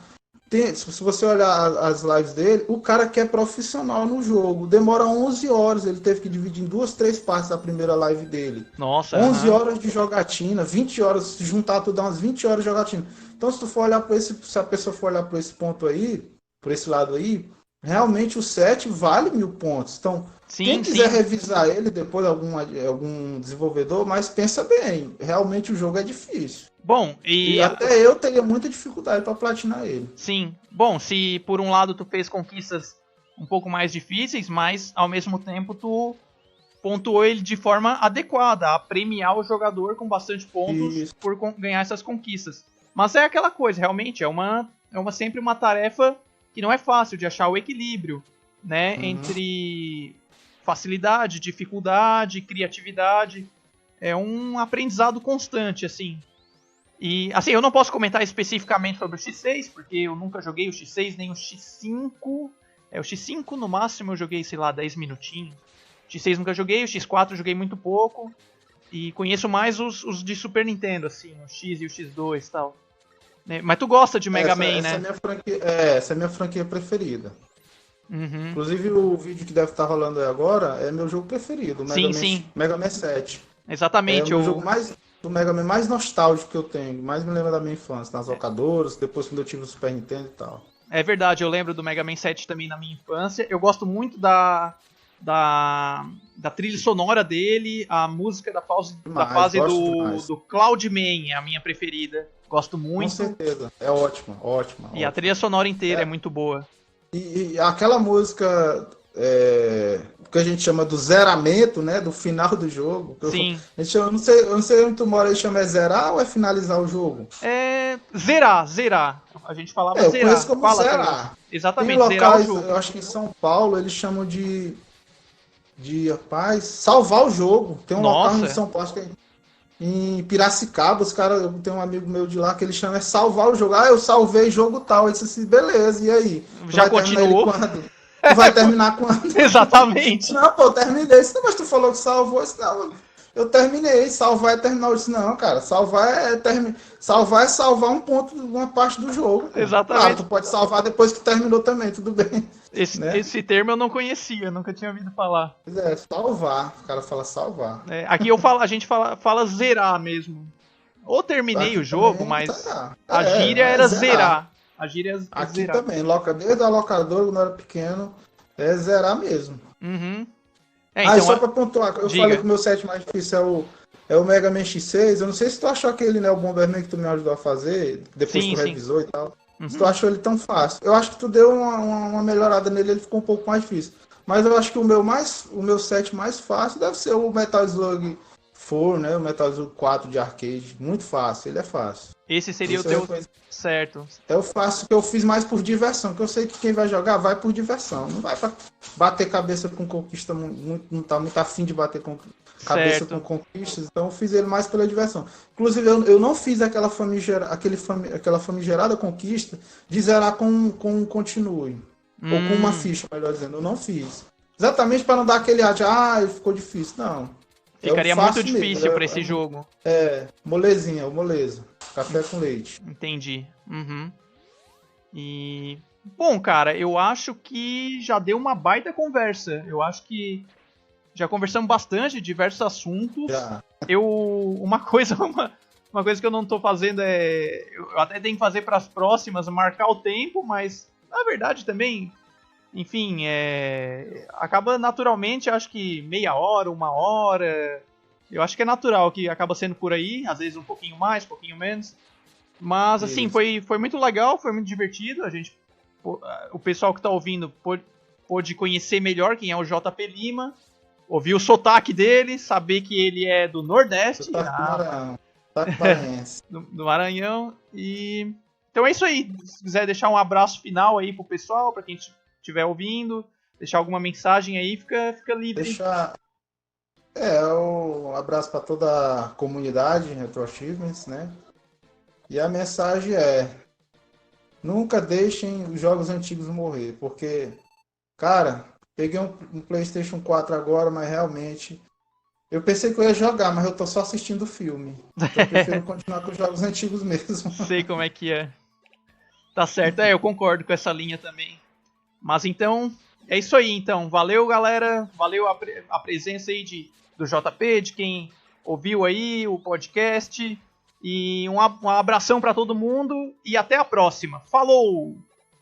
Se você olhar as lives dele, o cara que é profissional no jogo, demora 11 horas, ele teve que dividir em 2, 3 partes a primeira live dele. Nossa, 11 aham. horas de jogatina, 20 horas, se juntar tudo dá umas 20 horas de jogatina. Então, se tu for olhar se a pessoa for olhar por esse ponto aí, por esse lado aí, realmente o 7 vale 1.000 pontos. Então, quem Sim, quiser sim. revisar ele depois, algum desenvolvedor, mas pensa bem, realmente o jogo é difícil. Bom, E e até eu teria muita dificuldade para platinar ele. sim. Bom, se por um lado tu fez conquistas um pouco mais difíceis, mas ao mesmo tempo tu pontuou ele de forma adequada, a premiar o jogador com bastante pontos Isso. por ganhar essas conquistas. Mas é aquela coisa, realmente, é sempre uma tarefa que não é fácil de achar o equilíbrio, né, Uhum. entre facilidade, dificuldade, criatividade. É um aprendizado constante, assim. E, assim, eu não posso comentar especificamente sobre o X6, porque eu nunca joguei o X6 nem o X5. O X5 no máximo eu joguei, sei lá, 10 minutinhos. O X6 nunca joguei, o X4 eu joguei muito pouco. E conheço mais os de Super Nintendo, assim, o X e o X2 e tal. Né? Mas tu gosta de Mega Man, Essa é a né? minha franquia, essa é a minha franquia preferida. Uhum. Inclusive o vídeo que deve estar rolando aí agora é meu jogo preferido, Sim, sim. Mega Man 7. É o Exatamente. meu jogo mais do Mega Man mais nostálgico que eu tenho, mais me lembra da minha infância, nas locadoras, depois quando eu tive o Super Nintendo e tal. É verdade, eu lembro do Mega Man 7 também na minha infância. Eu gosto muito da, da trilha sonora dele, a música da Demais, fase gosto demais. do Cloudman é a minha preferida. Gosto Com muito. certeza, é ótima, ótima, E a ótima. trilha sonora inteira é É, muito boa. e aquela música que a gente chama do zeramento, né? Do final do jogo. Sim. A gente chama, eu não sei onde tu mora, ele chama zerar ou é finalizar o jogo? É. Zerar, zerar. A gente falava Eu conheço zerar. como Fala também. zerar. Tem Exatamente, zerar o locais, jogo. eu acho que em São Paulo, eles chamam rapaz, salvar o jogo. Tem um local em Nossa, São Paulo, acho que é em Piracicaba, os caras, eu tenho um amigo meu de lá que ele chama é salvar o jogo. Ah, eu salvei jogo tal. Eu disse assim, beleza, e aí? Tu já vai terminar ele continuou? quando? Tu vai terminar quando? Exatamente. Não, pô, eu terminei. Isso, mas tu falou que salvou. Isso, não, eu terminei. Salvar é terminar. Eu disse, não, cara, salvar é salvar um ponto, uma parte do jogo, pô. Claro, tu Exatamente. pode salvar depois que terminou também, tudo bem, né? Esse termo eu não conhecia, nunca tinha ouvido falar. Pois é, salvar. O cara fala salvar. É, aqui a gente fala zerar mesmo. Ou terminei Aqui o jogo, também, mas zerar. a gíria É era zerar. zerar. A gíria é Aqui zerar. também, desde a locadora, quando eu era pequeno, é zerar mesmo. Uhum. Ah, e Então, só pra pontuar, eu falei que diga. o meu set mais difícil é o Mega Man X6. Eu não sei se tu achou aquele, né, o Bomberman que tu me ajudou a fazer, depois Sim, tu sim. revisou e tal. Se tu Uhum. achou ele tão fácil. Eu acho que tu deu uma melhorada nele, ele ficou um pouco mais difícil. Mas eu acho que o meu set mais fácil deve ser o Metal Slug 4, né? O Metal Slug 4 de arcade. Muito fácil, ele é fácil. Esse seria o Esse eu teu reconheço. certo. Eu faço o que eu fiz mais por diversão, que eu sei que quem vai jogar vai por diversão. Não vai pra bater cabeça com conquista, não tá muito afim de bater cabeça com Certo. conquistas, então eu fiz ele mais pela diversão. Inclusive, eu não fiz aquela famigerada conquista de zerar com um continue. Ou com uma Hum, ficha, melhor dizendo. Eu não fiz. Exatamente para não dar aquele ar de, ficou difícil. Não. É o ficaria muito fácil mesmo. difícil para esse jogo. Molezinha, o moleza. Café com leite. Entendi. Uhum. E bom, cara, eu acho que já deu uma baita conversa. Eu acho que já conversamos bastante de diversos assuntos. Já. Uma coisa, uma coisa que eu não tô fazendo eu até tenho que fazer para as próximas, marcar o tempo, mas na verdade também, enfim, acaba naturalmente, acho que meia hora, uma hora. Eu acho que é natural que acaba sendo por aí, às vezes um pouquinho mais, um pouquinho menos. Mas assim, Isso. foi muito legal, foi muito divertido. O pessoal que tá ouvindo pôde conhecer melhor quem é o JP Lima, ouvir o sotaque dele, saber que ele é do Você Nordeste, tá com Maranhão. Tá com Maranhense. do Maranhão. E então é isso aí. Se quiser deixar um abraço final aí pro pessoal, para quem estiver ouvindo, deixar alguma mensagem aí, fica livre. Deixa, Um abraço para toda a comunidade Retro Achievements, né? E a mensagem é: nunca deixem os jogos antigos morrer, porque, cara, peguei um PlayStation 4 agora, mas realmente eu pensei que eu ia jogar, mas eu tô só assistindo o filme. Então eu prefiro continuar com os jogos antigos mesmo. Sei como é que é. Tá certo, eu concordo com essa linha também. Mas então, é isso aí então. Valeu, galera. Valeu a presença aí do JP, de quem ouviu aí o podcast. E um abração para todo mundo e até a próxima. Falou!